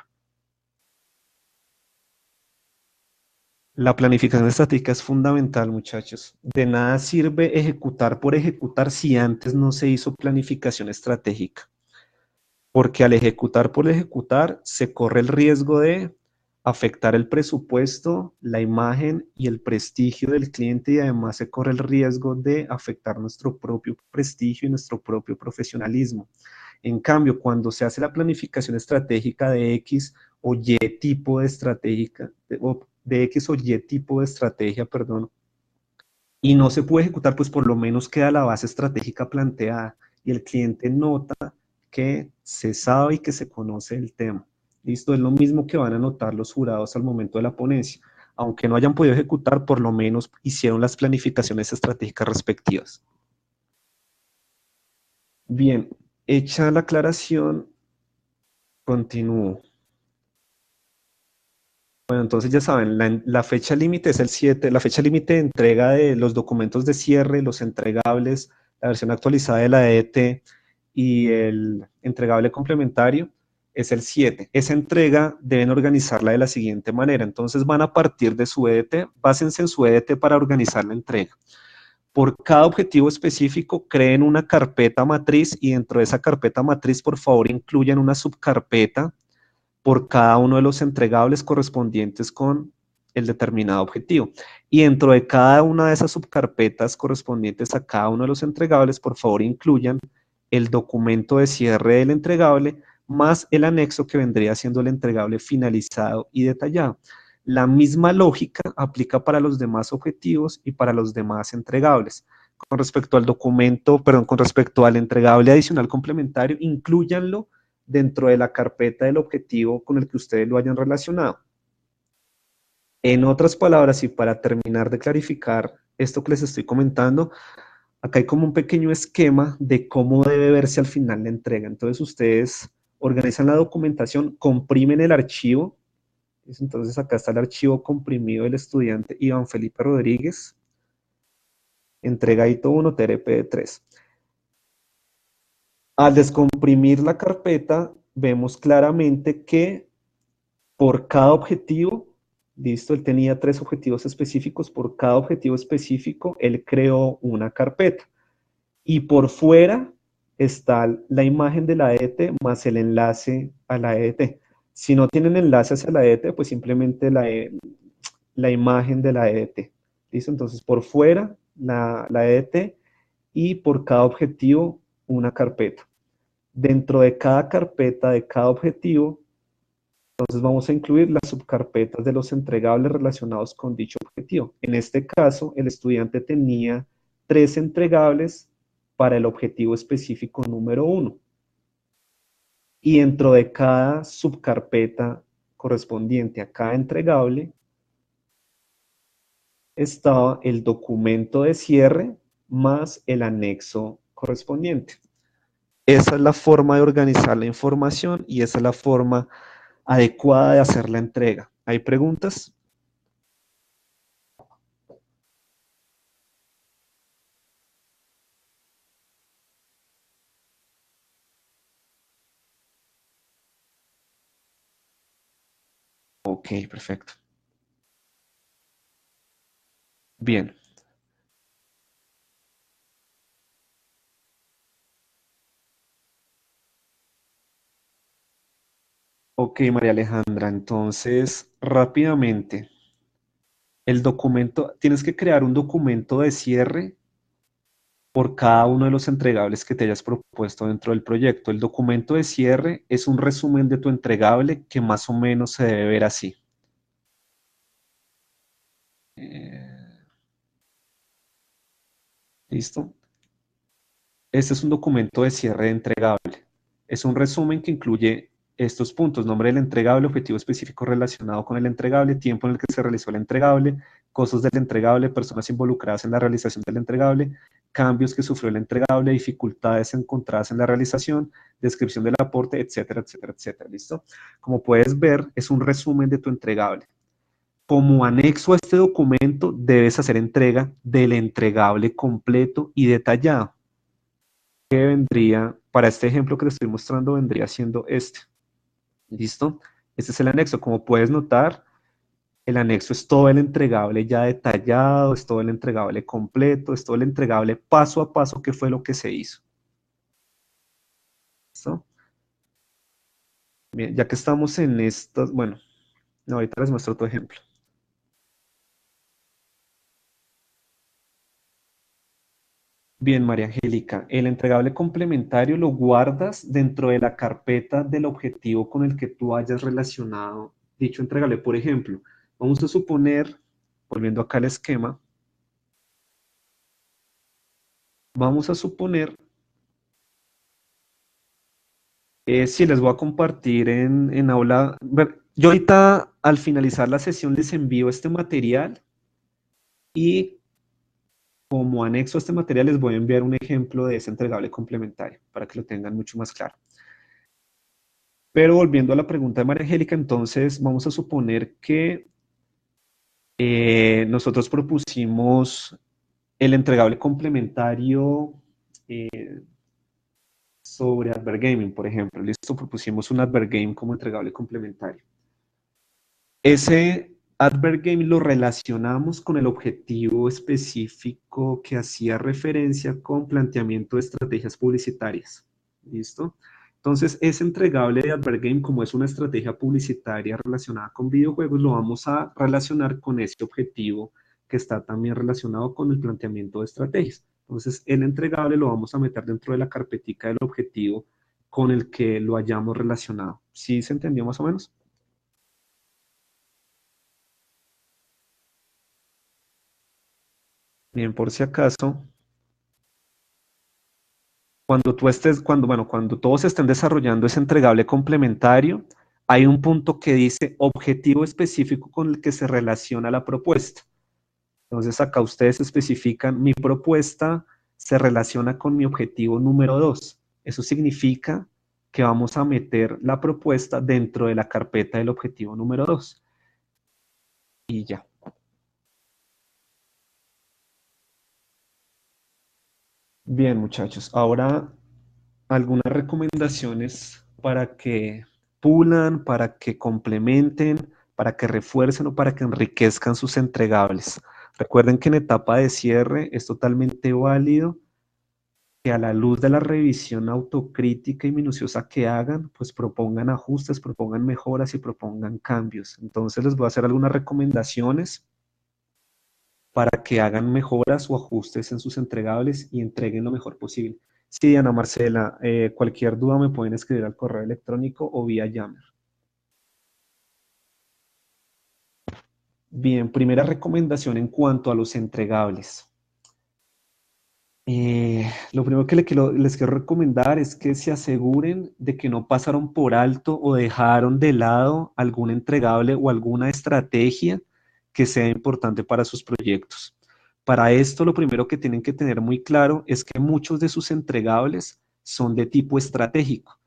Speaker 1: La planificación estratégica es fundamental, muchachos. De nada sirve ejecutar por ejecutar si antes no se hizo planificación estratégica. Porque al ejecutar por ejecutar se corre el riesgo de afectar el presupuesto, la imagen y el prestigio del cliente y además se corre el riesgo de afectar nuestro propio prestigio y nuestro propio profesionalismo. En cambio, cuando se hace la planificación estratégica de X o Y tipo de estratégica, de X o Y tipo de estrategia, perdón, y no se puede ejecutar, pues por lo menos queda la base estratégica planteada y el cliente nota que se sabe y que se conoce el tema. Listo, es lo mismo que van a notar los jurados al momento de la ponencia. Aunque no hayan podido ejecutar, por lo menos hicieron las planificaciones estratégicas respectivas. Bien, hecha la aclaración, continúo. Bueno, entonces ya saben, la fecha límite es el 7, la fecha límite de entrega de los documentos de cierre, los entregables, la versión actualizada de la EDT y el entregable complementario es el 7. Esa entrega deben organizarla de la siguiente manera. Entonces van a partir de su EDT, básense en su EDT para organizar la entrega. Por cada objetivo específico, creen una carpeta matriz y dentro de esa carpeta matriz, por favor, incluyan una subcarpeta por cada uno de los entregables correspondientes con el determinado objetivo. Y dentro de cada una de esas subcarpetas correspondientes a cada uno de los entregables, por favor, incluyan el documento de cierre del entregable más el anexo que vendría siendo el entregable finalizado y detallado. La misma lógica aplica para los demás objetivos y para los demás entregables. Con respecto al documento, perdón, con respecto al entregable adicional complementario, inclúyanlo dentro de la carpeta del objetivo con el que ustedes lo hayan relacionado. En otras palabras, y para terminar de clarificar esto que les estoy comentando, acá hay como un pequeño esquema de cómo debe verse al final la entrega. Entonces ustedes organizan la documentación, comprimen el archivo. Entonces acá está el archivo comprimido del estudiante Iván Felipe Rodríguez, entrega ITO 1 TRPD3. Al descomprimir la carpeta, vemos claramente que por cada objetivo, listo, él tenía 3 objetivos específicos, por cada objetivo específico, él creó una carpeta. Y por fuera está la imagen de la EDT más el enlace a la EDT. Si no tienen enlace hacia la EDT, pues simplemente la imagen de la EDT. ¿Listo? Entonces, por fuera, la EDT y por cada objetivo, una carpeta. Dentro de cada carpeta, de cada objetivo, entonces vamos a incluir las subcarpetas de los entregables relacionados con dicho objetivo. En este caso, el estudiante tenía 3 entregables para el objetivo específico número 1. Y dentro de cada subcarpeta correspondiente a cada entregable, estaba el documento de cierre más el anexo correspondiente. Esa es la forma de organizar la información y esa es la forma adecuada de hacer la entrega. ¿Hay preguntas? Ok, perfecto. Bien. Ok, María Alejandra, entonces rápidamente, el documento, tienes que crear un documento de cierre por cada uno de los entregables que te hayas propuesto dentro del proyecto. El documento de cierre es un resumen de tu entregable que más o menos se debe ver así. Eh, ¿Listo? Este es un documento de cierre de entregable. Es un resumen que incluye estos puntos: nombre del entregable, objetivo específico relacionado con el entregable, tiempo en el que se realizó el entregable, costos del entregable, personas involucradas en la realización del entregable, cambios que sufrió el entregable, dificultades encontradas en la realización, descripción del aporte, etcétera, etcétera, etcétera. ¿Listo? Como puedes ver, es un resumen de tu entregable. Como anexo a este documento, debes hacer entrega del entregable completo y detallado. Que vendría, para este ejemplo que te estoy mostrando, vendría siendo este. ¿Listo? Este es el anexo. Como puedes notar, el anexo es todo el entregable ya detallado, es todo el entregable completo, es todo el entregable paso a paso que fue lo que se hizo. ¿Listo? Bien, ya que estamos en estas, bueno, no, ahorita les muestro otro ejemplo. Bien, María Angélica, el entregable complementario lo guardas dentro de la carpeta del objetivo con el que tú hayas relacionado dicho entregable. Por ejemplo, vamos a suponer, volviendo acá al esquema, vamos a suponer, si les voy a compartir en aula, yo ahorita al finalizar la sesión les envío este material y como anexo a este material les voy a enviar un ejemplo de ese entregable complementario para que lo tengan mucho más claro. Pero volviendo a la pregunta de María Angélica, entonces vamos a suponer que nosotros propusimos el entregable complementario sobre Advergaming, por ejemplo. Listo, propusimos un Advergame como entregable complementario. Ese Advert Game lo relacionamos con el objetivo específico que hacía referencia con planteamiento de estrategias publicitarias. ¿Listo? Entonces, ese entregable de Advert Game, como es una estrategia publicitaria relacionada con videojuegos, lo vamos a relacionar con ese objetivo que está también relacionado con el planteamiento de estrategias. Entonces, el entregable lo vamos a meter dentro de la carpetica del objetivo con el que lo hayamos relacionado. ¿Sí se entendió más o menos? Bien, por si acaso, cuando todos estén desarrollando ese entregable complementario, hay un punto que dice objetivo específico con el que se relaciona la propuesta. Entonces acá ustedes especifican, mi propuesta se relaciona con mi objetivo número 2. Eso significa que vamos a meter la propuesta dentro de la carpeta del objetivo número 2. Y ya. Bien, muchachos. Ahora algunas recomendaciones para que pulan, para que complementen, para que refuercen o para que enriquezcan sus entregables. Recuerden que en etapa de cierre es totalmente válido que a la luz de la revisión autocrítica y minuciosa que hagan, pues propongan ajustes, propongan mejoras y propongan cambios. Entonces les voy a hacer algunas recomendaciones para que hagan mejoras o ajustes en sus entregables y entreguen lo mejor posible. Sí, Ana Marcela, cualquier duda me pueden escribir al correo electrónico o vía Yammer. Bien, primera recomendación en cuanto a los entregables. Lo primero que les quiero recomendar es que se aseguren de que no pasaron por alto o dejaron de lado algún entregable o alguna estrategia que sea importante para sus proyectos. Para esto, lo primero que tienen que tener muy claro es que muchos de sus entregables son de tipo estratégico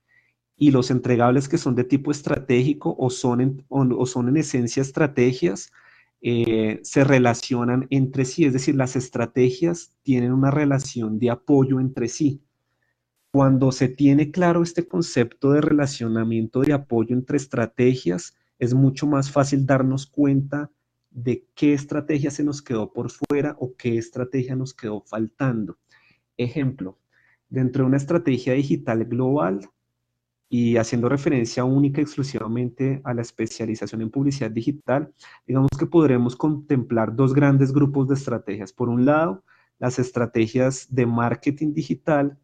Speaker 1: y los entregables que son de tipo estratégico o son en esencia estrategias, se relacionan entre sí, es decir, las estrategias tienen una relación de apoyo entre sí. Cuando se tiene claro este concepto de relacionamiento de apoyo entre estrategias, es mucho más fácil darnos cuenta de qué estrategia se nos quedó por fuera o qué estrategia nos quedó faltando. Ejemplo, dentro de una estrategia digital global, y haciendo referencia única y exclusivamente a la especialización en publicidad digital, digamos que podremos contemplar dos grandes grupos de estrategias. Por un lado, las estrategias de marketing digital,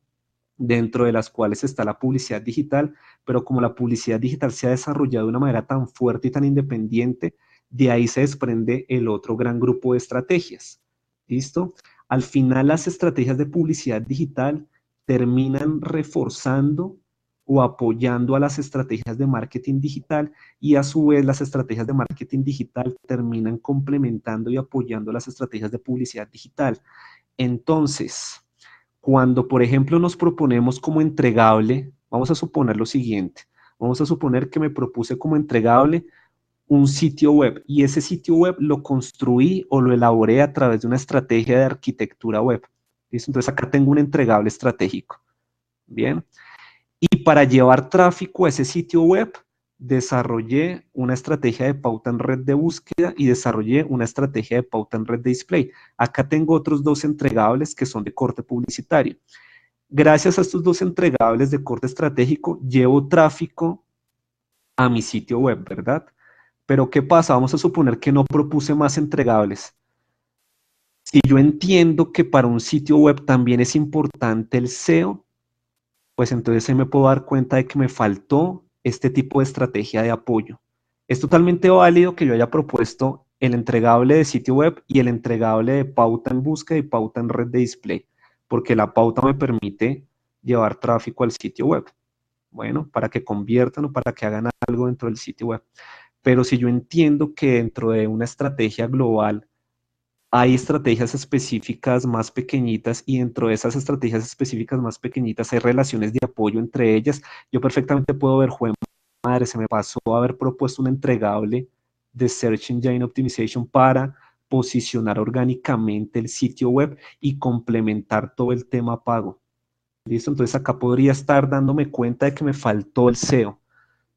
Speaker 1: dentro de las cuales está la publicidad digital, pero como la publicidad digital se ha desarrollado de una manera tan fuerte y tan independiente, de ahí se desprende el otro gran grupo de estrategias. ¿Listo? Al final, las estrategias de publicidad digital terminan reforzando o apoyando a las estrategias de marketing digital y a su vez las estrategias de marketing digital terminan complementando y apoyando las estrategias de publicidad digital. Entonces, cuando, por ejemplo, nos proponemos como entregable, vamos a suponer lo siguiente. Vamos a suponer que me propuse como entregable un sitio web y ese sitio web lo construí o lo elaboré a través de una estrategia de arquitectura web. ¿Listo? Entonces acá tengo un entregable estratégico. Bien. Y para llevar tráfico a ese sitio web, desarrollé una estrategia de pauta en red de búsqueda y desarrollé una estrategia de pauta en red de display. Acá tengo otros dos entregables que son de corte publicitario. Gracias a estos dos entregables de corte estratégico, llevo tráfico a mi sitio web, ¿verdad? Pero ¿qué pasa? Vamos a suponer que no propuse más entregables. Si yo entiendo que para un sitio web también es importante el SEO, pues entonces ahí me puedo dar cuenta de que me faltó este tipo de estrategia de apoyo. Es totalmente válido que yo haya propuesto el entregable de sitio web y el entregable de pauta en búsqueda y pauta en red de display, porque la pauta me permite llevar tráfico al sitio web. Bueno, para que conviertan o para que hagan algo dentro del sitio web. Pero si yo entiendo que dentro de una estrategia global hay estrategias específicas más pequeñitas y dentro de esas estrategias específicas más pequeñitas hay relaciones de apoyo entre ellas. Yo perfectamente puedo ver, juego madre, se me pasó haber propuesto un entregable de Search Engine Optimization para posicionar orgánicamente el sitio web y complementar todo el tema pago. ¿Listo? Entonces acá podría estar dándome cuenta de que me faltó el SEO.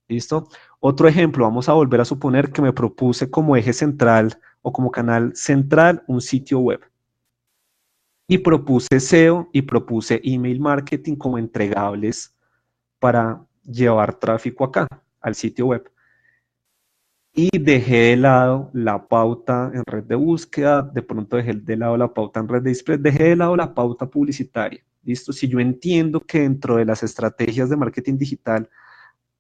Speaker 1: ¿Listo? Otro ejemplo, vamos a volver a suponer que me propuse como eje central o como canal central un sitio web. Y propuse SEO y propuse email marketing como entregables para llevar tráfico acá, al sitio web. Y dejé de lado la pauta en red de búsqueda, de pronto dejé de lado la pauta en red de display, dejé de lado la pauta publicitaria. ¿Listo? Si yo entiendo que dentro de las estrategias de marketing digital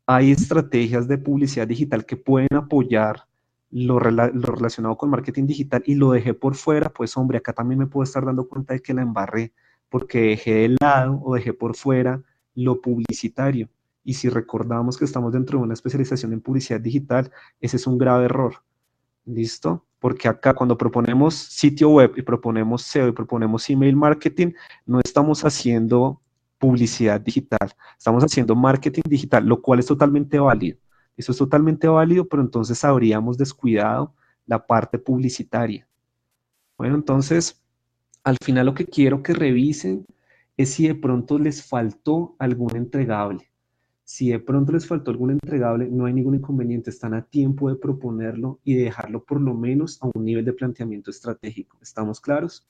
Speaker 1: hay estrategias de publicidad digital que pueden apoyar lo relacionado con marketing digital y lo dejé por fuera, pues hombre, acá también me puedo estar dando cuenta de que la embarré porque dejé de lado o dejé por fuera lo publicitario. Y si recordamos que estamos dentro de una especialización en publicidad digital, ese es un grave error. ¿Listo? Porque acá cuando proponemos sitio web y proponemos SEO y proponemos email marketing, no estamos haciendo publicidad digital, estamos haciendo marketing digital, lo cual es totalmente válido. Eso es totalmente válido, pero entonces habríamos descuidado la parte publicitaria. Bueno, entonces, al final lo que quiero que revisen es si de pronto les faltó algún entregable. Si de pronto les faltó algún entregable, no hay ningún inconveniente, están a tiempo de proponerlo y de dejarlo por lo menos a un nivel de planteamiento estratégico. ¿Estamos claros?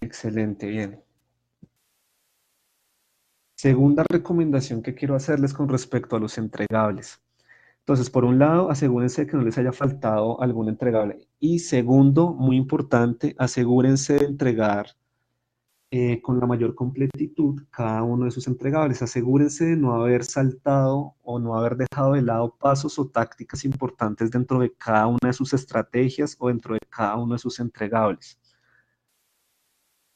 Speaker 1: Excelente, bien. Segunda recomendación que quiero hacerles con respecto a los entregables. Entonces, por un lado, asegúrense de que no les haya faltado algún entregable. Y segundo, muy importante, asegúrense de entregar con la mayor completitud cada uno de sus entregables. Asegúrense de no haber saltado o no haber dejado de lado pasos o tácticas importantes dentro de cada una de sus estrategias o dentro de cada uno de sus entregables.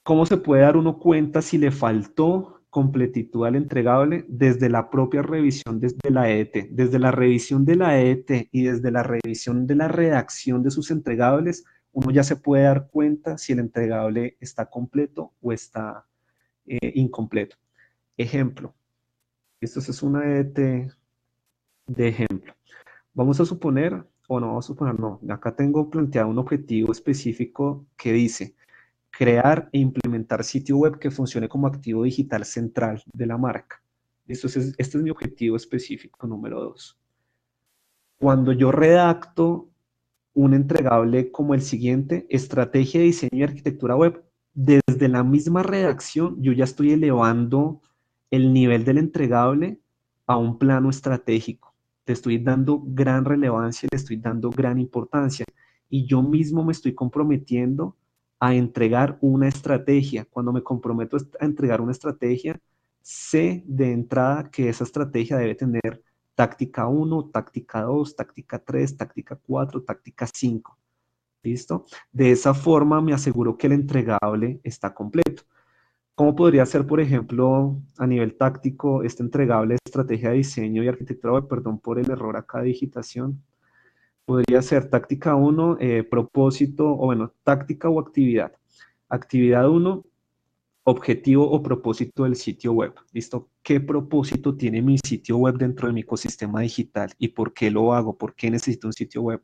Speaker 1: ¿Cómo se puede dar uno cuenta si le faltó completitud al entregable? Desde la propia revisión desde la ET. Desde la revisión de la ET y desde la revisión de la redacción de sus entregables, uno ya se puede dar cuenta si el entregable está completo o está incompleto. Ejemplo, esto es una de ejemplo. Vamos a suponer, o no vamos a suponer, no, acá tengo planteado un objetivo específico que dice crear e implementar sitio web que funcione como activo digital central de la marca. Este es mi objetivo específico número 2. Cuando yo redacto un entregable como el siguiente, estrategia de diseño y arquitectura web, desde la misma redacción yo ya estoy elevando el nivel del entregable a un plano estratégico. Te estoy dando gran relevancia, le estoy dando gran importancia y yo mismo me estoy comprometiendo a entregar una estrategia. Cuando me comprometo a entregar una estrategia, sé de entrada que esa estrategia debe tener táctica 1, táctica 2, táctica 3, táctica 4, táctica 5. ¿Listo? De esa forma me aseguro que el entregable está completo. ¿Cómo podría ser, por ejemplo, a nivel táctico, este entregable de estrategia de diseño y arquitectura web? Perdón por el error acá de digitación. Podría ser táctica 1, propósito, o bueno, táctica o actividad. Actividad 1, objetivo o propósito del sitio web. ¿Listo? ¿Qué propósito tiene mi sitio web dentro de mi ecosistema digital y por qué lo hago? ¿Por qué necesito un sitio web?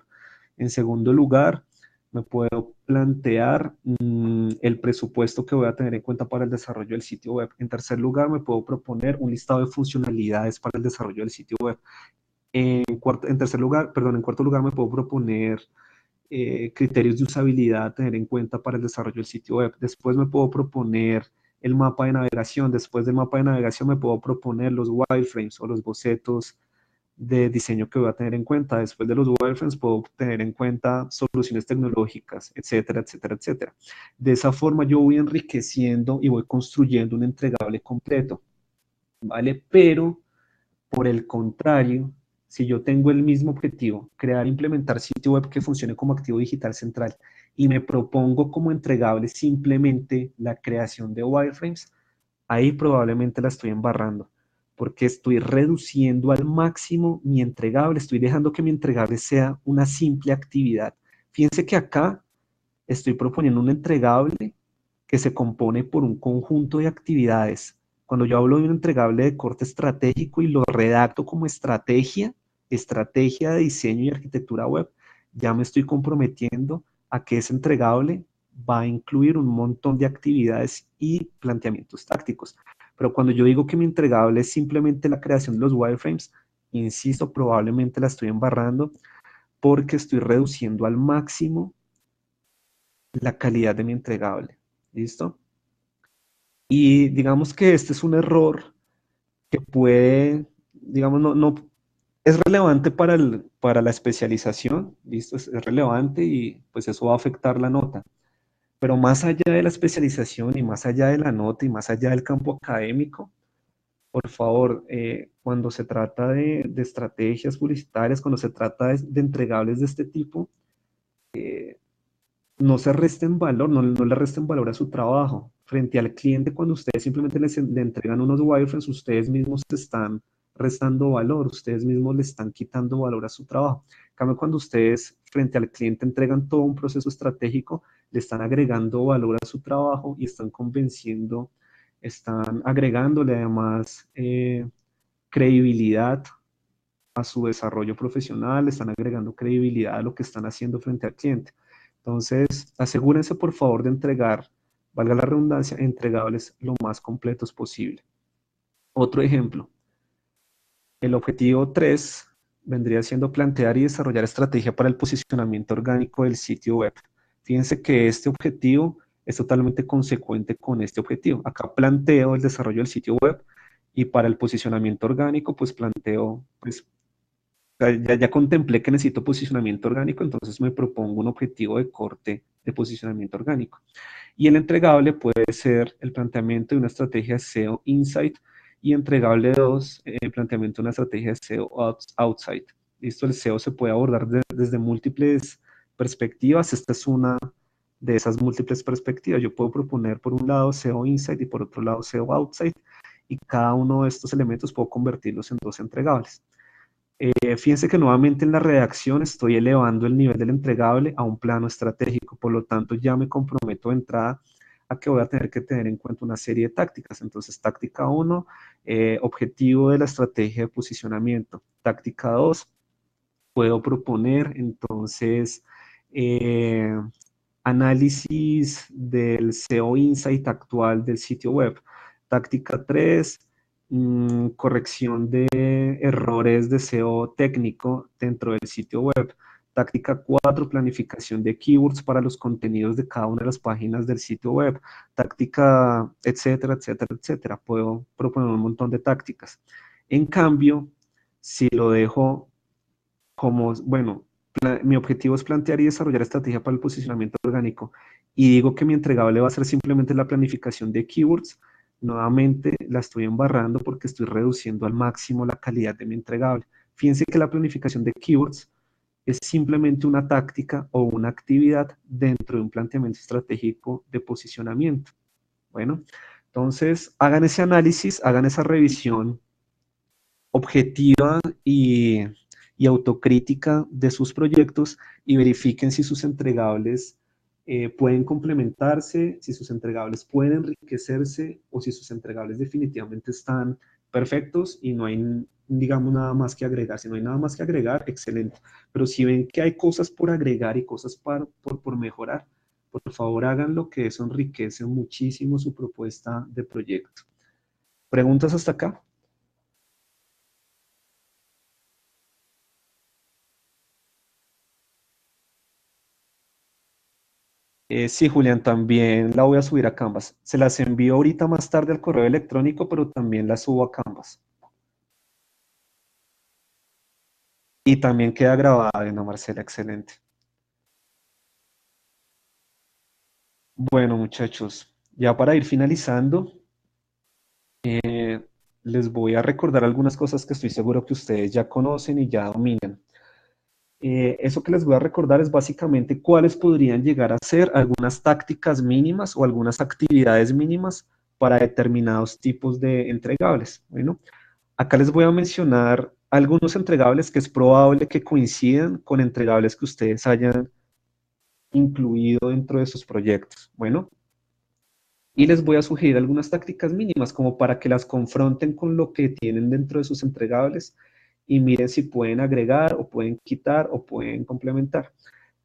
Speaker 1: En segundo lugar, me puedo plantear el presupuesto que voy a tener en cuenta para el desarrollo del sitio web. En tercer lugar, me puedo proponer un listado de funcionalidades para el desarrollo del sitio web. En tercer lugar, perdón, en cuarto lugar, me puedo proponer criterios de usabilidad a tener en cuenta para el desarrollo del sitio web. Después me puedo proponer el mapa de navegación. Después del mapa de navegación me puedo proponer los wireframes o los bocetos de diseño que voy a tener en cuenta. Después de los wireframes puedo tener en cuenta soluciones tecnológicas, etcétera, etcétera, etcétera. De esa forma yo voy enriqueciendo y voy construyendo un entregable completo, ¿vale? Pero por el contrario, si yo tengo el mismo objetivo, crear e implementar sitio web que funcione como activo digital central y me propongo como entregable simplemente la creación de wireframes, ahí probablemente la estoy embarrando, porque estoy reduciendo al máximo mi entregable, estoy dejando que mi entregable sea una simple actividad. Fíjense que acá estoy proponiendo un entregable que se compone por un conjunto de actividades. Cuando yo hablo de un entregable de corte estratégico y lo redacto como estrategia de diseño y arquitectura web, ya me estoy comprometiendo a que ese entregable va a incluir un montón de actividades y planteamientos tácticos. Pero cuando yo digo que mi entregable es simplemente la creación de los wireframes, insisto, probablemente la estoy embarrando porque estoy reduciendo al máximo la calidad de mi entregable. ¿Listo? Y digamos que este es un error que puede, digamos, no es relevante para la especialización, ¿listo? Es relevante y pues eso va a afectar la nota. Pero más allá de la especialización y más allá de la nota y más allá del campo académico, por favor, cuando se trata de estrategias publicitarias, cuando se trata de entregables de este tipo, no se resten valor, no le resten valor a su trabajo. Frente al cliente, cuando ustedes simplemente le entregan unos wireframes, ustedes mismos se están restando valor, ustedes mismos le están quitando valor a su trabajo. En cambio, cuando ustedes frente al cliente entregan todo un proceso estratégico, le están agregando valor a su trabajo y están convenciendo, están agregándole además credibilidad a su desarrollo profesional, están agregando credibilidad a lo que están haciendo frente al cliente. Entonces, asegúrense por favor de entregar, valga la redundancia, entregables lo más completos posible. Otro ejemplo, el objetivo 3 vendría siendo plantear y desarrollar estrategia para el posicionamiento orgánico del sitio web. Fíjense que este objetivo es totalmente consecuente con este objetivo. Acá planteo el desarrollo del sitio web y para el posicionamiento orgánico, pues planteo, pues ya contemplé que necesito posicionamiento orgánico, entonces me propongo un objetivo de corte de posicionamiento orgánico. Y el entregable puede ser el planteamiento de una estrategia de SEO Insight y entregable 2, el planteamiento de una estrategia de SEO Outside. Listo, el SEO se puede abordar desde múltiples perspectivas. Esta es una de esas múltiples perspectivas. Yo puedo proponer por un lado SEO Insight y por otro lado SEO Outside, y cada uno de estos elementos puedo convertirlos en dos entregables. Fíjense que nuevamente en la redacción estoy elevando el nivel del entregable a un plano estratégico, por lo tanto ya me comprometo de entrada a que voy a tener que tener en cuenta una serie de tácticas. Entonces, táctica 1, objetivo de la estrategia de posicionamiento. Táctica 2, puedo proponer entonces eh, análisis del SEO Insight actual del sitio web. Táctica 3, corrección de errores de SEO técnico dentro del sitio web. Táctica 4, planificación de keywords para los contenidos de cada una de las páginas del sitio web. Táctica, etcétera, etcétera, etcétera. Puedo proponer un montón de tácticas. En cambio, si lo dejo como, bueno, mi objetivo es plantear y desarrollar estrategia para el posicionamiento orgánico y digo que mi entregable va a ser simplemente la planificación de keywords, nuevamente la estoy embarrando porque estoy reduciendo al máximo la calidad de mi entregable. Fíjense que la planificación de keywords es simplemente una táctica o una actividad dentro de un planteamiento estratégico de posicionamiento. Bueno, entonces hagan ese análisis, hagan esa revisión objetiva y autocrítica de sus proyectos y verifiquen si sus entregables pueden complementarse, si sus entregables pueden enriquecerse o si sus entregables definitivamente están perfectos y no hay, digamos, nada más que agregar. Si no hay nada más que agregar, excelente. Pero si ven que hay cosas por agregar y cosas por mejorar, por favor háganlo, que eso enriquece muchísimo su propuesta de proyecto. ¿Preguntas hasta acá? Sí, Julián, también la voy a subir a Canvas. Se las envío ahorita más tarde al correo electrónico, pero también la subo a Canvas. Y también queda grabada, Ana Marcela, excelente. Bueno, muchachos, ya para ir finalizando, les voy a recordar algunas cosas que estoy seguro que ustedes ya conocen y ya dominan. Eso que les voy a recordar es básicamente cuáles podrían llegar a ser algunas tácticas mínimas o algunas actividades mínimas para determinados tipos de entregables. Bueno, acá les voy a mencionar algunos entregables que es probable que coincidan con entregables que ustedes hayan incluido dentro de sus proyectos. Bueno, y les voy a sugerir algunas tácticas mínimas como para que las confronten con lo que tienen dentro de sus entregables y miren si pueden agregar o pueden quitar o pueden complementar.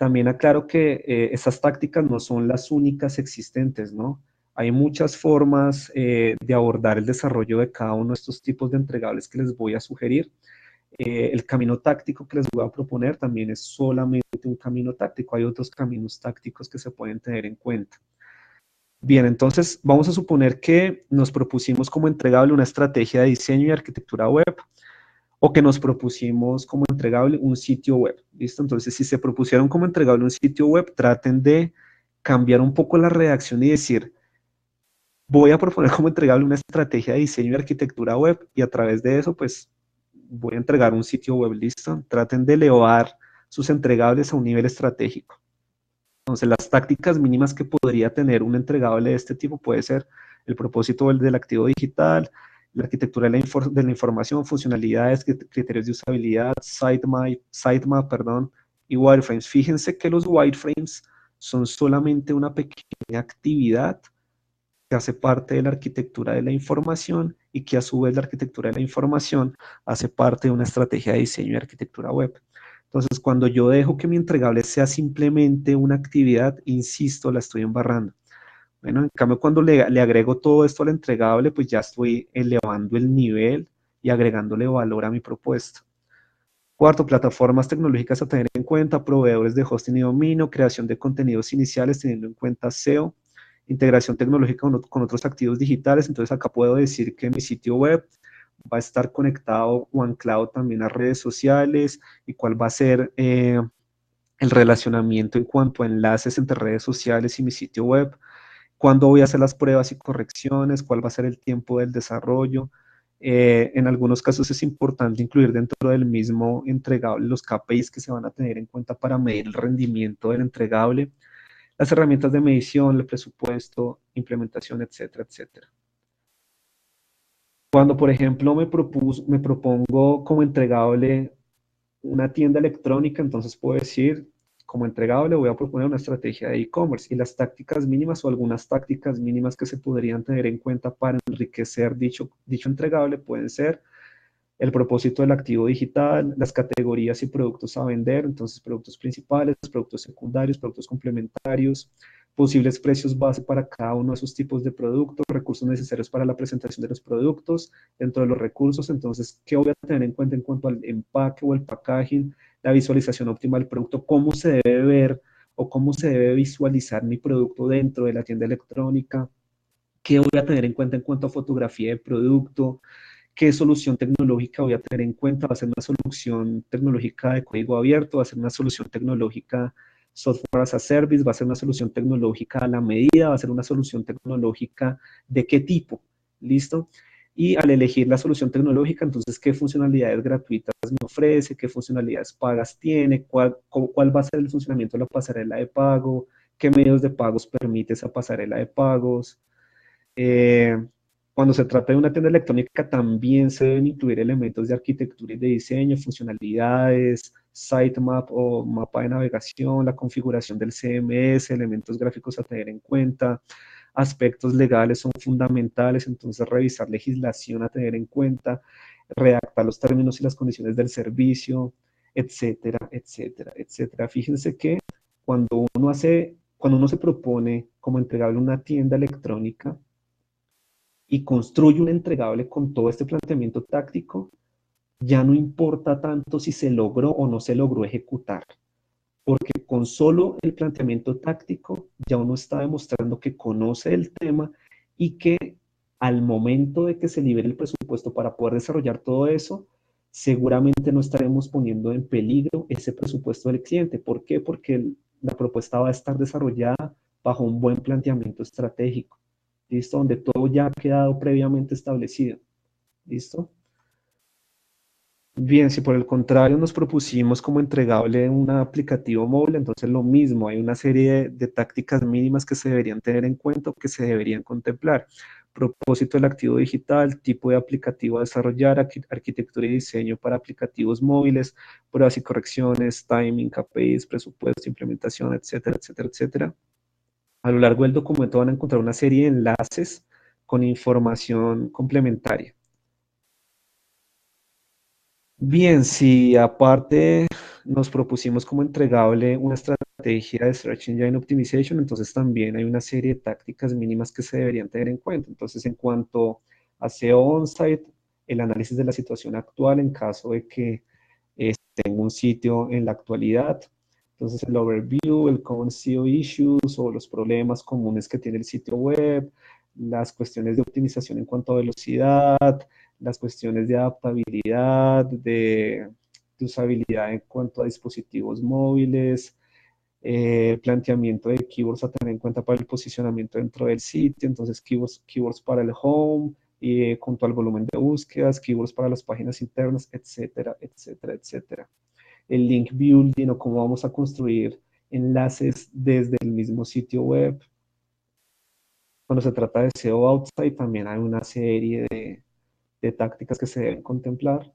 Speaker 1: También aclaro que esas tácticas no son las únicas existentes, ¿no? Hay muchas formas de abordar el desarrollo de cada uno de estos tipos de entregables que les voy a sugerir. El camino táctico que les voy a proponer también es solamente un camino táctico. Hay otros caminos tácticos que se pueden tener en cuenta. Bien, entonces vamos a suponer que nos propusimos como entregable una estrategia de diseño y arquitectura web o que nos propusimos como entregable un sitio web. ¿Listo? Entonces, si se propusieron como entregable un sitio web, traten de cambiar un poco la redacción y decir, voy a proponer como entregable una estrategia de diseño y arquitectura web y a través de eso, pues, voy a entregar un sitio web. ¿Listo? Traten de elevar sus entregables a un nivel estratégico. Entonces, las tácticas mínimas que podría tener un entregable de este tipo puede ser el propósito del activo digital, la arquitectura de la información, funcionalidades, criterios de usabilidad, sitemap, perdón, y wireframes. Fíjense que los wireframes son solamente una pequeña actividad que hace parte de la arquitectura de la información y que a su vez la arquitectura de la información hace parte de una estrategia de diseño y arquitectura web. Entonces, cuando yo dejo que mi entregable sea simplemente una actividad, insisto, la estoy embarrando. Bueno, en cambio, cuando le agrego todo esto al entregable, pues ya estoy elevando el nivel y agregándole valor a mi propuesta. Cuarto, plataformas tecnológicas a tener en cuenta, proveedores de hosting y dominio, creación de contenidos iniciales teniendo en cuenta SEO, integración tecnológica con otros activos digitales. Entonces acá puedo decir que mi sitio web va a estar conectado o anclado también a redes sociales y cuál va a ser el relacionamiento en cuanto a enlaces entre redes sociales y mi sitio web, cuándo voy a hacer las pruebas y correcciones, cuál va a ser el tiempo del desarrollo. En algunos casos es importante incluir dentro del mismo entregable los KPIs que se van a tener en cuenta para medir el rendimiento del entregable, las herramientas de medición, el presupuesto, implementación, etcétera, etcétera. Cuando, por ejemplo, me propongo como entregable una tienda electrónica, entonces puedo decir, como entregable voy a proponer una estrategia de e-commerce y las tácticas mínimas o algunas tácticas mínimas que se podrían tener en cuenta para enriquecer dicho entregable pueden ser el propósito del activo digital, las categorías y productos a vender, entonces productos principales, productos secundarios, productos complementarios, posibles precios base para cada uno de esos tipos de productos, recursos necesarios para la presentación de los productos, dentro de los recursos, entonces, ¿qué voy a tener en cuenta en cuanto al empaque o el packaging, la visualización óptima del producto, cómo se debe ver o cómo se debe visualizar mi producto dentro de la tienda electrónica? ¿Qué voy a tener en cuenta en cuanto a fotografía de producto? ¿Qué solución tecnológica voy a tener en cuenta? ¿Va a ser una solución tecnológica de código abierto? ¿Va a ser una solución tecnológica software as a service? ¿Va a ser una solución tecnológica a la medida? ¿Va a ser una solución tecnológica de qué tipo? ¿Listo? Y al elegir la solución tecnológica, entonces, ¿qué funcionalidades gratuitas me ofrece? ¿Qué funcionalidades pagas tiene? ¿Cuál va a ser el funcionamiento de la pasarela de pago? ¿Qué medios de pagos permite esa pasarela de pagos? Eh, Cuando se trata de una tienda electrónica, también se deben incluir elementos de arquitectura y de diseño, funcionalidades, sitemap o mapa de navegación, la configuración del CMS, elementos gráficos a tener en cuenta, aspectos legales son fundamentales, entonces revisar legislación a tener en cuenta, redactar los términos y las condiciones del servicio, etcétera, etcétera, etcétera. Fíjense que cuando uno se propone como entregable una tienda electrónica, y construye un entregable con todo este planteamiento táctico, ya no importa tanto si se logró o no se logró ejecutar, porque con solo el planteamiento táctico ya uno está demostrando que conoce el tema y que al momento de que se libere el presupuesto para poder desarrollar todo eso, seguramente no estaremos poniendo en peligro ese presupuesto del cliente. ¿Por qué? Porque la propuesta va a estar desarrollada bajo un buen planteamiento estratégico. ¿Listo? Donde todo ya ha quedado previamente establecido. ¿Listo? Bien, si por el contrario nos propusimos como entregable un aplicativo móvil, entonces lo mismo, hay una serie de tácticas mínimas que se deberían tener en cuenta o que se deberían contemplar. Propósito del activo digital, tipo de aplicativo a desarrollar, arquitectura y diseño para aplicativos móviles, pruebas y correcciones, timing, KPIs, presupuesto, implementación, etcétera, etcétera, etcétera. A lo largo del documento van a encontrar una serie de enlaces con información complementaria. Bien, si aparte nos propusimos como entregable una estrategia estrategia de Search Engine Optimization, entonces también hay una serie de tácticas mínimas que se deberían tener en cuenta. Entonces, en cuanto a SEO on-site, el análisis de la situación actual en caso de que tenga un sitio en la actualidad. Entonces, el overview, el common SEO issues o los problemas comunes que tiene el sitio web, las cuestiones de optimización en cuanto a velocidad, las cuestiones de adaptabilidad, de usabilidad en cuanto a dispositivos móviles, planteamiento de keywords a tener en cuenta para el posicionamiento dentro del sitio, entonces keywords para el home, y junto al volumen de búsquedas, keywords para las páginas internas, etcétera, etcétera, etcétera. El link building o cómo vamos a construir enlaces desde el mismo sitio web. Cuando se trata de SEO outside, también hay una serie de tácticas que se deben contemplar.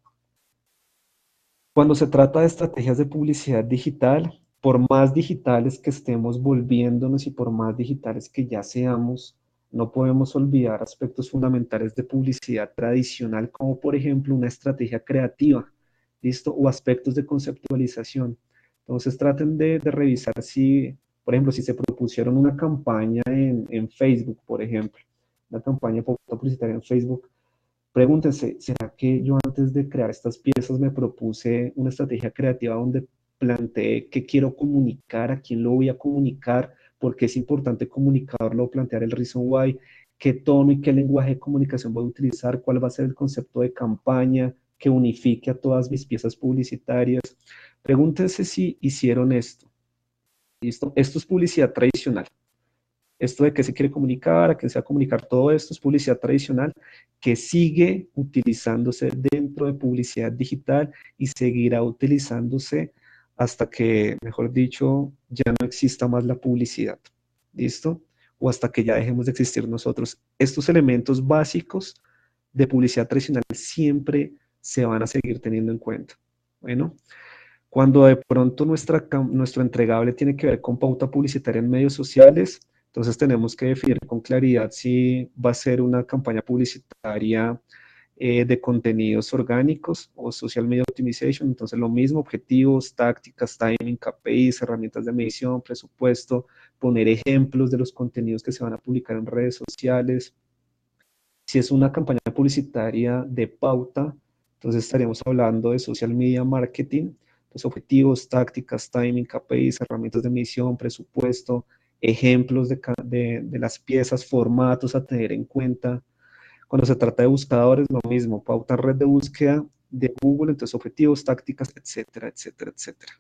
Speaker 1: Cuando se trata de estrategias de publicidad digital, por más digitales que estemos volviéndonos y por más digitales que ya seamos, no podemos olvidar aspectos fundamentales de publicidad tradicional, como por ejemplo una estrategia creativa, ¿listo? O aspectos de conceptualización. Entonces traten de revisar si, por ejemplo, si se propusieron una campaña en Facebook, por ejemplo, una campaña publicitaria en Facebook. Pregúntense, ¿será que yo antes de crear estas piezas me propuse una estrategia creativa donde planteé qué quiero comunicar, a quién lo voy a comunicar, por qué es importante comunicarlo, plantear el reason why, qué tono y qué lenguaje de comunicación voy a utilizar, cuál va a ser el concepto de campaña que unifique a todas mis piezas publicitarias? Pregúntense si hicieron esto. ¿Listo? Esto es publicidad tradicional. Esto de que se quiere comunicar, a quién se va a comunicar, todo esto es publicidad tradicional que sigue utilizándose dentro de publicidad digital y seguirá utilizándose hasta que, mejor dicho, ya no exista más la publicidad. ¿Listo? O hasta que ya dejemos de existir nosotros. Estos elementos básicos de publicidad tradicional siempre se van a seguir teniendo en cuenta. Bueno, cuando de pronto nuestro entregable tiene que ver con pauta publicitaria en medios sociales, entonces tenemos que definir con claridad si va a ser una campaña publicitaria de contenidos orgánicos o social media optimization. Entonces lo mismo, objetivos, tácticas, timing, KPIs, herramientas de medición, presupuesto, poner ejemplos de los contenidos que se van a publicar en redes sociales. Si es una campaña publicitaria de pauta, entonces estaríamos hablando de social media marketing, pues objetivos, tácticas, timing, KPIs, herramientas de medición, presupuesto, ejemplos de las piezas, formatos a tener en cuenta. Cuando se trata de buscadores, lo mismo, pauta red de búsqueda de Google, entonces objetivos, tácticas, etcétera, etcétera, etcétera.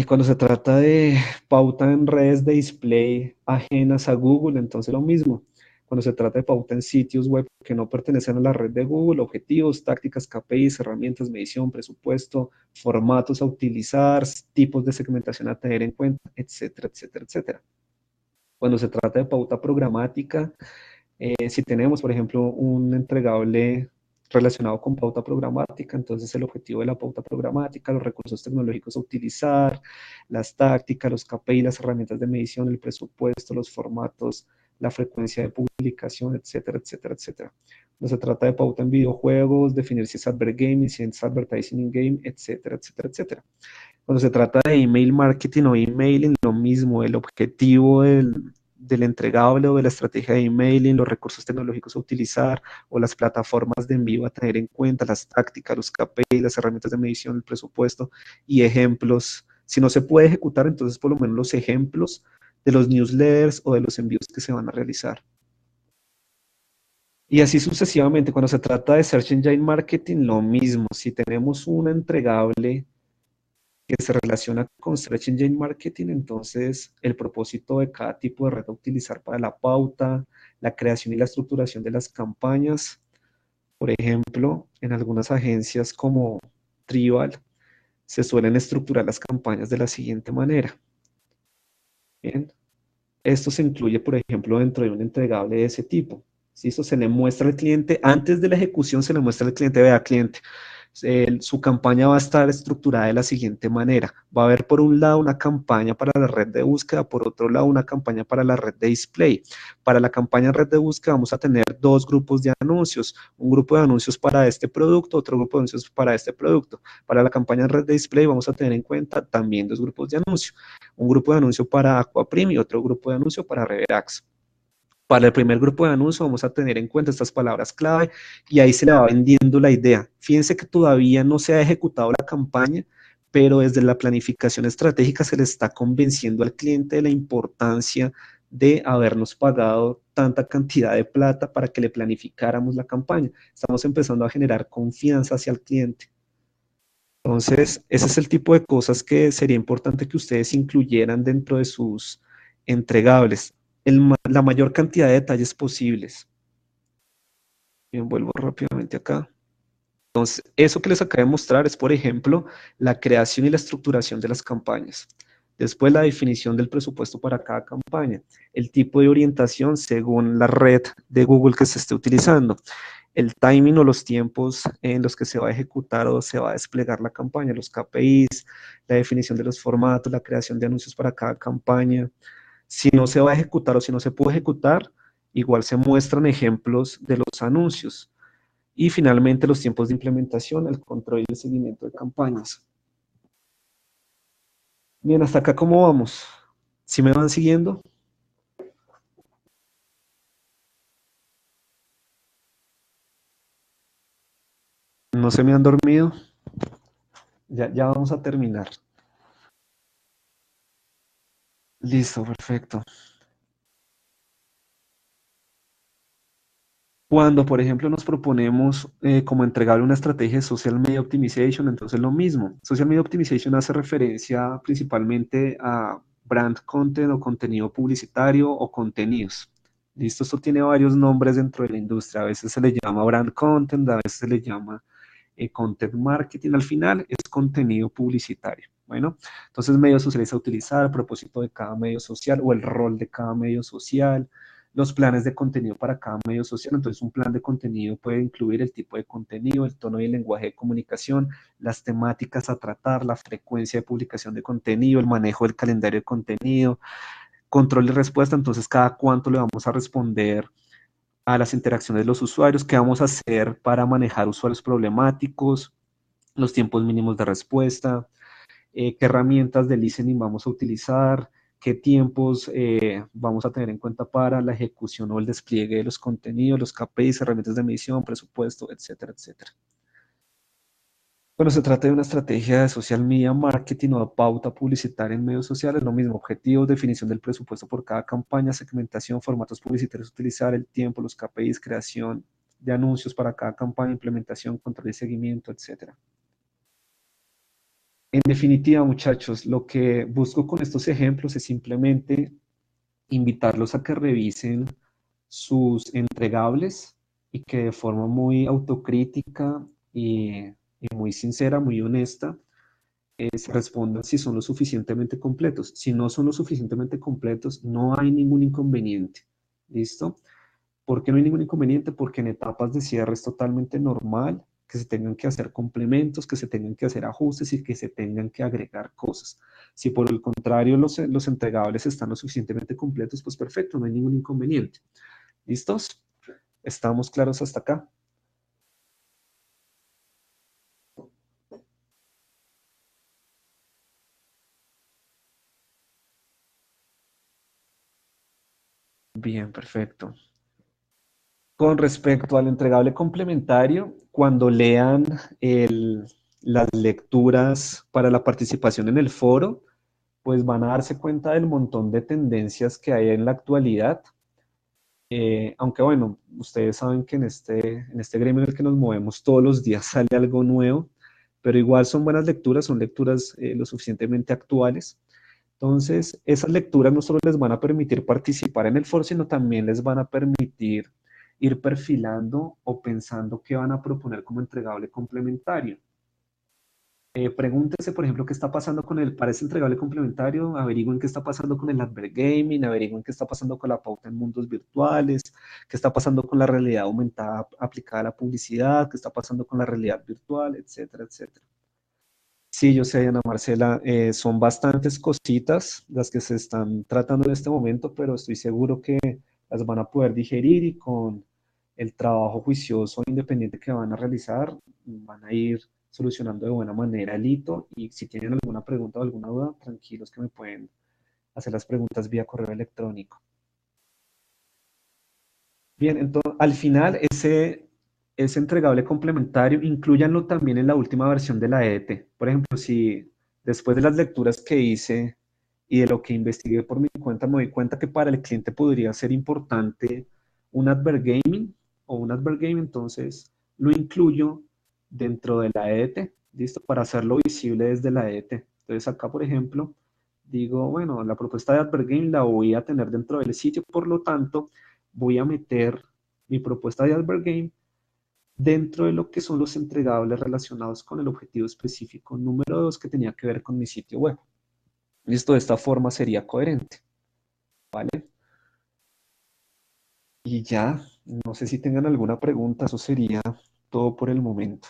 Speaker 1: Cuando se trata de pauta en redes de display ajenas a Google, entonces lo mismo. Cuando se trata de pauta en sitios web que no pertenecen a la red de Google, objetivos, tácticas, KPIs, herramientas, medición, presupuesto, formatos a utilizar, tipos de segmentación a tener en cuenta, etcétera, etcétera, etcétera. Cuando se trata de pauta programática, si tenemos, por ejemplo, un entregable relacionado con pauta programática, entonces el objetivo de la pauta programática, los recursos tecnológicos a utilizar, las tácticas, los KPI, las herramientas de medición, el presupuesto, los formatos, la frecuencia de publicación, etcétera, etcétera, etcétera. Cuando se trata de pauta en videojuegos, definir si es advert gaming, si es advertising in game, etcétera, etcétera, etcétera. Cuando se trata de email marketing o emailing, lo mismo, el objetivo del entregable o de la estrategia de emailing, los recursos tecnológicos a utilizar o las plataformas de envío a tener en cuenta, las tácticas, los KPI, las herramientas de medición, el presupuesto y ejemplos. Si no se puede ejecutar, entonces por lo menos los ejemplos de los newsletters o de los envíos que se van a realizar. Y así sucesivamente, cuando se trata de Search Engine Marketing, lo mismo. Si tenemos un entregable que se relaciona con Search Engine Marketing, entonces el propósito de cada tipo de red a utilizar para la pauta, la creación y la estructuración de las campañas. Por ejemplo, en algunas agencias como Tribal se suelen estructurar las campañas de la siguiente manera. Bien, esto se incluye, por ejemplo, dentro de un entregable de ese tipo. ¿Sí? Eso se le muestra al cliente, antes de la ejecución se le muestra al cliente, vea cliente, Su campaña va a estar estructurada de la siguiente manera. Va a haber por un lado una campaña para la red de búsqueda, por otro lado una campaña para la red de display. Para la campaña en red de búsqueda vamos a tener dos grupos de anuncios, un grupo de anuncios para este producto, otro grupo de anuncios para este producto. Para la campaña en red de display vamos a tener en cuenta también dos grupos de anuncios, un grupo de anuncio para Aquaprim y otro grupo de anuncio para Reverax. Para el primer grupo de anuncios vamos a tener en cuenta estas palabras clave y ahí se le va vendiendo la idea. Fíjense que todavía no se ha ejecutado la campaña, pero desde la planificación estratégica se le está convenciendo al cliente de la importancia de habernos pagado tanta cantidad de plata para que le planificáramos la campaña. Estamos empezando a generar confianza hacia el cliente. Entonces, ese es el tipo de cosas que sería importante que ustedes incluyeran dentro de sus entregables, la mayor cantidad de detalles posibles. Bien, vuelvo rápidamente acá. Entonces, eso que les acabo de mostrar es, por ejemplo, la creación y la estructuración de las campañas. Después, la definición del presupuesto para cada campaña. El tipo de orientación según la red de Google que se esté utilizando. El timing o los tiempos en los que se va a ejecutar o se va a desplegar la campaña, los KPIs, la definición de los formatos, la creación de anuncios para cada campaña. Si no se va a ejecutar o si no se puede ejecutar, igual se muestran ejemplos de los anuncios. Y finalmente los tiempos de implementación, el control y el seguimiento de campañas. Bien, hasta acá, ¿cómo vamos? ¿Sí me van siguiendo? ¿No se me han dormido? Ya vamos a terminar. Listo, perfecto. Cuando, por ejemplo, nos proponemos como entregable una estrategia de Social Media Optimization, entonces lo mismo. Social Media Optimization hace referencia principalmente a brand content o contenido publicitario o contenidos. Listo, esto tiene varios nombres dentro de la industria. A veces se le llama brand content, a veces se le llama content marketing. Al final es contenido publicitario. Bueno, entonces medios sociales a utilizar, a propósito de cada medio social o el rol de cada medio social, los planes de contenido para cada medio social. Entonces, un plan de contenido puede incluir el tipo de contenido, el tono y el lenguaje de comunicación, las temáticas a tratar, la frecuencia de publicación de contenido, el manejo del calendario de contenido, control y respuesta. Entonces, cada cuánto le vamos a responder a las interacciones de los usuarios, qué vamos a hacer para manejar usuarios problemáticos, los tiempos mínimos de respuesta, qué herramientas de listening vamos a utilizar, qué tiempos vamos a tener en cuenta para la ejecución o el despliegue de los contenidos, los KPIs, herramientas de medición, presupuesto, etcétera, etcétera. Bueno, se trata de una estrategia de social media marketing o de pauta publicitaria en medios sociales, lo mismo, objetivos, definición del presupuesto por cada campaña, segmentación, formatos publicitarios, utilizar el tiempo, los KPIs, creación de anuncios para cada campaña, implementación, control y seguimiento, etcétera. En definitiva, muchachos, lo que busco con estos ejemplos es simplemente invitarlos a que revisen sus entregables y que de forma muy autocrítica y muy sincera, muy honesta, se respondan si son lo suficientemente completos. Si no son lo suficientemente completos, no hay ningún inconveniente. ¿Listo? ¿Por qué no hay ningún inconveniente? Porque en etapas de cierre es totalmente normal que se tengan que hacer complementos, que se tengan que hacer ajustes y que se tengan que agregar cosas. Si por el contrario los entregables están lo suficientemente completos, pues perfecto, no hay ningún inconveniente. ¿Listos? ¿Estamos claros hasta acá? Bien, perfecto. Con respecto al entregable complementario, cuando lean las lecturas para la participación en el foro, pues van a darse cuenta del montón de tendencias que hay en la actualidad. Aunque bueno, ustedes saben que en este gremio en el que nos movemos todos los días sale algo nuevo, pero igual son buenas lecturas, son lecturas lo suficientemente actuales. Entonces, esas lecturas no solo les van a permitir participar en el foro, sino también les van a permitir ir perfilando o pensando qué van a proponer como entregable complementario. Pregúntese, por ejemplo, qué está pasando con el para ese entregable complementario, averigüen qué está pasando con el advert gaming, averigüen qué está pasando con la pauta en mundos virtuales, qué está pasando con la realidad aumentada aplicada a la publicidad, qué está pasando con la realidad virtual, etcétera, etcétera. Sí, yo sé, Ana Marcela, son bastantes cositas las que se están tratando en este momento, pero estoy seguro que las van a poder digerir y con el trabajo juicioso e independiente que van a realizar, van a ir solucionando de buena manera el hito. Y si tienen alguna pregunta o alguna duda, tranquilos que me pueden hacer las preguntas vía correo electrónico. Bien, entonces al final ese entregable complementario, incluyanlo también en la última versión de la ET. Por ejemplo, si después de las lecturas que hice y de lo que investigué por mi cuenta, me doy cuenta que para el cliente podría ser importante un advert gaming o un advert game, entonces lo incluyo dentro de la ET, ¿listo? Para hacerlo visible desde la ET. Entonces acá, por ejemplo, digo, bueno, la propuesta de advert game la voy a tener dentro del sitio, por lo tanto, voy a meter mi propuesta de Albert Game dentro de lo que son los entregables relacionados con el objetivo específico número 2 que tenía que ver con mi sitio web. Listo, de esta forma sería coherente, ¿vale? Y ya, no sé si tengan alguna pregunta, eso sería todo por el momento.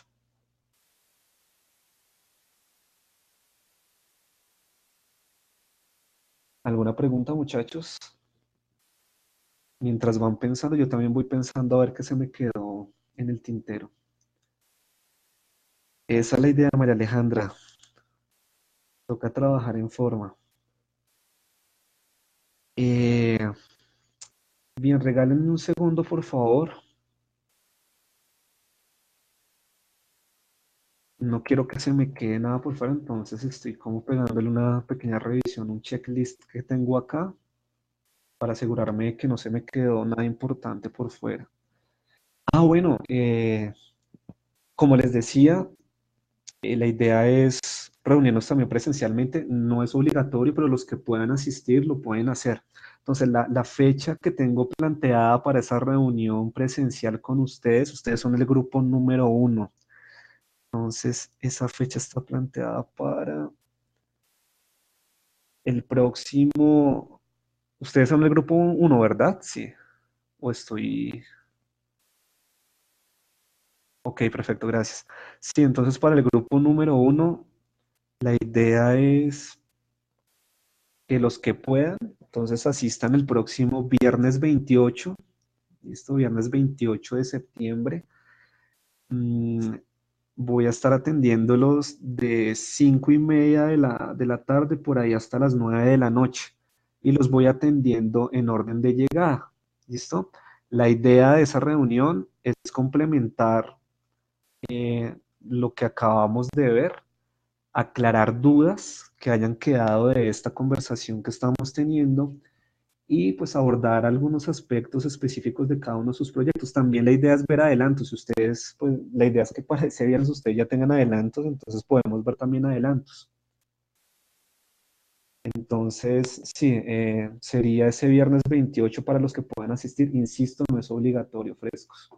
Speaker 1: ¿Alguna pregunta, muchachos? Mientras van pensando, yo también voy pensando a ver qué se me quedó en el tintero. Esa es la idea, María Alejandra. Toca trabajar en forma. Eh, bien, regálenme un segundo, por favor. No quiero que se me quede nada por fuera, entonces estoy como pegándole una pequeña revisión, un checklist que tengo acá para asegurarme de que no se me quedó nada importante por fuera. Ah, bueno, como les decía, la idea es reunirnos también presencialmente. No es obligatorio, pero los que puedan asistir lo pueden hacer. Entonces, la fecha que tengo planteada para esa reunión presencial con ustedes, ustedes son el grupo número 1. Entonces, esa fecha está planteada para el próximo. Ustedes son el grupo 1, ¿verdad? Sí. O estoy. Ok, perfecto, gracias. Sí, entonces para el grupo número 1, la idea es que los que puedan, entonces asistan el próximo viernes 28. Listo, viernes 28 de septiembre. Mm, voy a estar atendiéndolos de 5:30 de la tarde por ahí hasta las 9 de la noche. Y los voy atendiendo en orden de llegada. ¿Listo? La idea de esa reunión es complementar lo que acabamos de ver, aclarar dudas que hayan quedado de esta conversación que estamos teniendo y pues abordar algunos aspectos específicos de cada uno de sus proyectos. También la idea es ver adelantos. Si ustedes, pues la idea es que para ese viernes ustedes ya tengan adelantos, entonces podemos ver también adelantos. Entonces, sí, sería ese viernes 28 para los que puedan asistir. Insisto, no es obligatorio, frescos.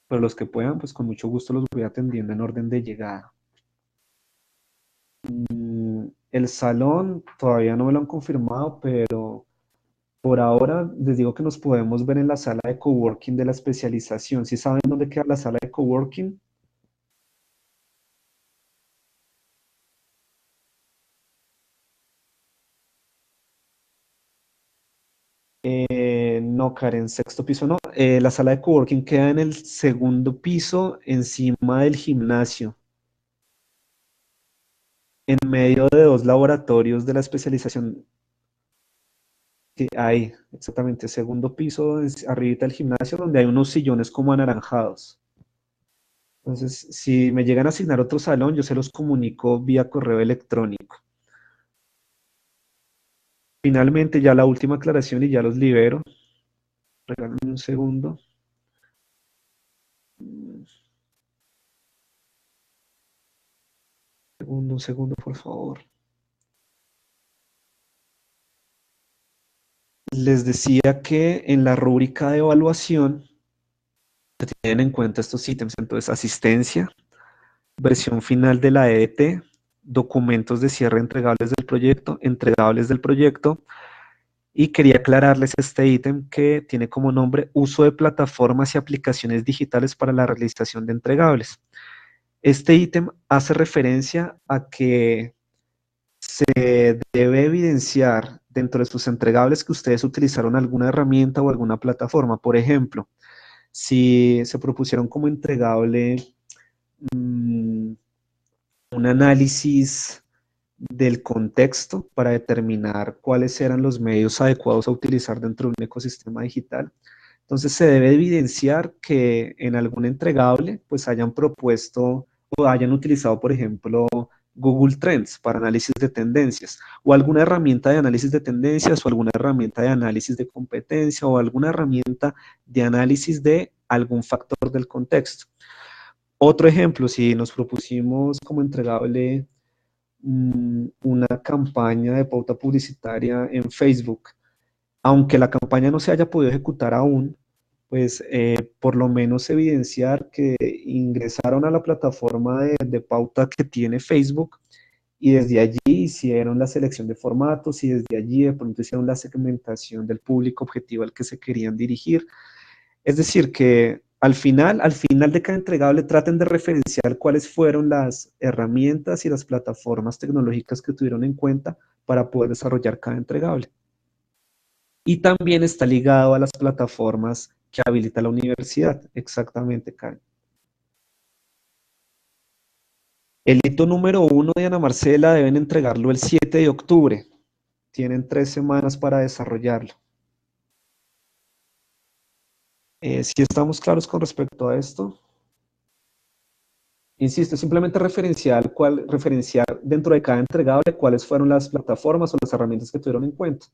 Speaker 1: Pero los que puedan, pues con mucho gusto los voy atendiendo en orden de llegada. El salón todavía no me lo han confirmado, pero por ahora les digo que nos podemos ver en la sala de coworking de la especialización. ¿Sí saben dónde queda la sala de coworking? No, Karen, sexto piso no. La sala de coworking queda en el segundo piso, encima del gimnasio, en medio de dos laboratorios de la especialización que hay, exactamente, segundo piso, arribita del gimnasio, donde hay unos sillones como anaranjados. Entonces, si me llegan a asignar otro salón, yo se los comunico vía correo electrónico. Finalmente, ya la última aclaración y ya los libero. Regálenme un segundo. Un segundo, por favor. Les decía que en la rúbrica de evaluación se tienen en cuenta estos ítems. Entonces, asistencia, versión final de la EDT, documentos de cierre entregables del proyecto, y quería aclararles este ítem que tiene como nombre uso de plataformas y aplicaciones digitales para la realización de entregables. Este ítem hace referencia a que se debe evidenciar dentro de sus entregables que ustedes utilizaron alguna herramienta o alguna plataforma. Por ejemplo, si se propusieron como entregable un análisis del contexto para determinar cuáles eran los medios adecuados a utilizar dentro de un ecosistema digital. Entonces se debe evidenciar que en algún entregable pues hayan propuesto o hayan utilizado, por ejemplo, Google Trends para análisis de tendencias, o alguna herramienta de análisis de tendencias, o alguna herramienta de análisis de competencia, o alguna herramienta de análisis de algún factor del contexto. Otro ejemplo, si nos propusimos como entregable una campaña de pauta publicitaria en Facebook, aunque la campaña no se haya podido ejecutar aún, pues por lo menos evidenciar que ingresaron a la plataforma de pauta que tiene Facebook y desde allí hicieron la selección de formatos y desde allí de pronto hicieron la segmentación del público objetivo al que se querían dirigir. Es decir, que al final de cada entregable traten de referenciar cuáles fueron las herramientas y las plataformas tecnológicas que tuvieron en cuenta para poder desarrollar cada entregable. Y también está ligado a las plataformas que habilita la universidad. Exactamente, Karen. El hito número 1 de Ana Marcela deben entregarlo el 7 de octubre. Tienen 3 semanas para desarrollarlo. Si estamos claros con respecto a esto, insisto, simplemente referenciar dentro de cada entregable cuáles fueron las plataformas o las herramientas que tuvieron en cuenta.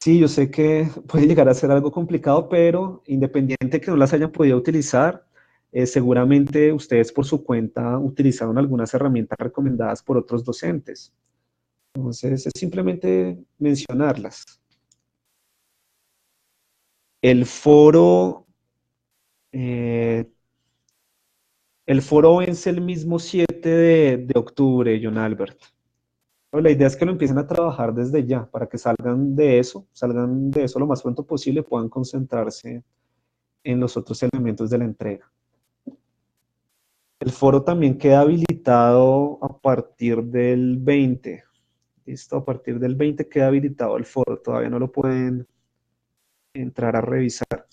Speaker 1: Sí, yo sé que puede llegar a ser algo complicado, pero independiente de que no las hayan podido utilizar, seguramente ustedes por su cuenta utilizaron algunas herramientas recomendadas por otros docentes. Entonces, es simplemente mencionarlas. El foro, eh, el foro vence el mismo 7 de octubre, John Albert. La idea es que lo empiecen a trabajar desde ya, para que salgan de eso lo más pronto posible, puedan concentrarse en los otros elementos de la entrega. El foro también queda habilitado a partir del 20. Listo, a partir del 20 queda habilitado el foro, todavía no lo pueden entrar a revisar.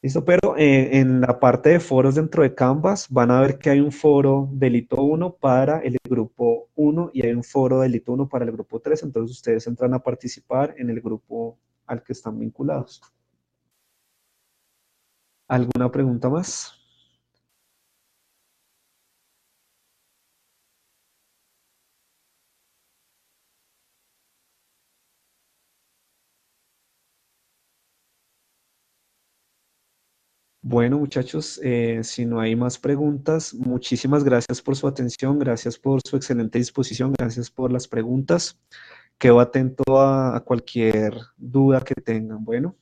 Speaker 1: Listo, pero en la parte de foros dentro de Canvas van a ver que hay un foro delito 1 para el grupo 1 y hay un foro delito 1 para el grupo 3, entonces ustedes entran a participar en el grupo al que están vinculados. ¿Alguna pregunta más? Bueno, muchachos, si no hay más preguntas, muchísimas gracias por su atención, gracias por su excelente disposición, gracias por las preguntas. Quedo atento a cualquier duda que tengan. Bueno.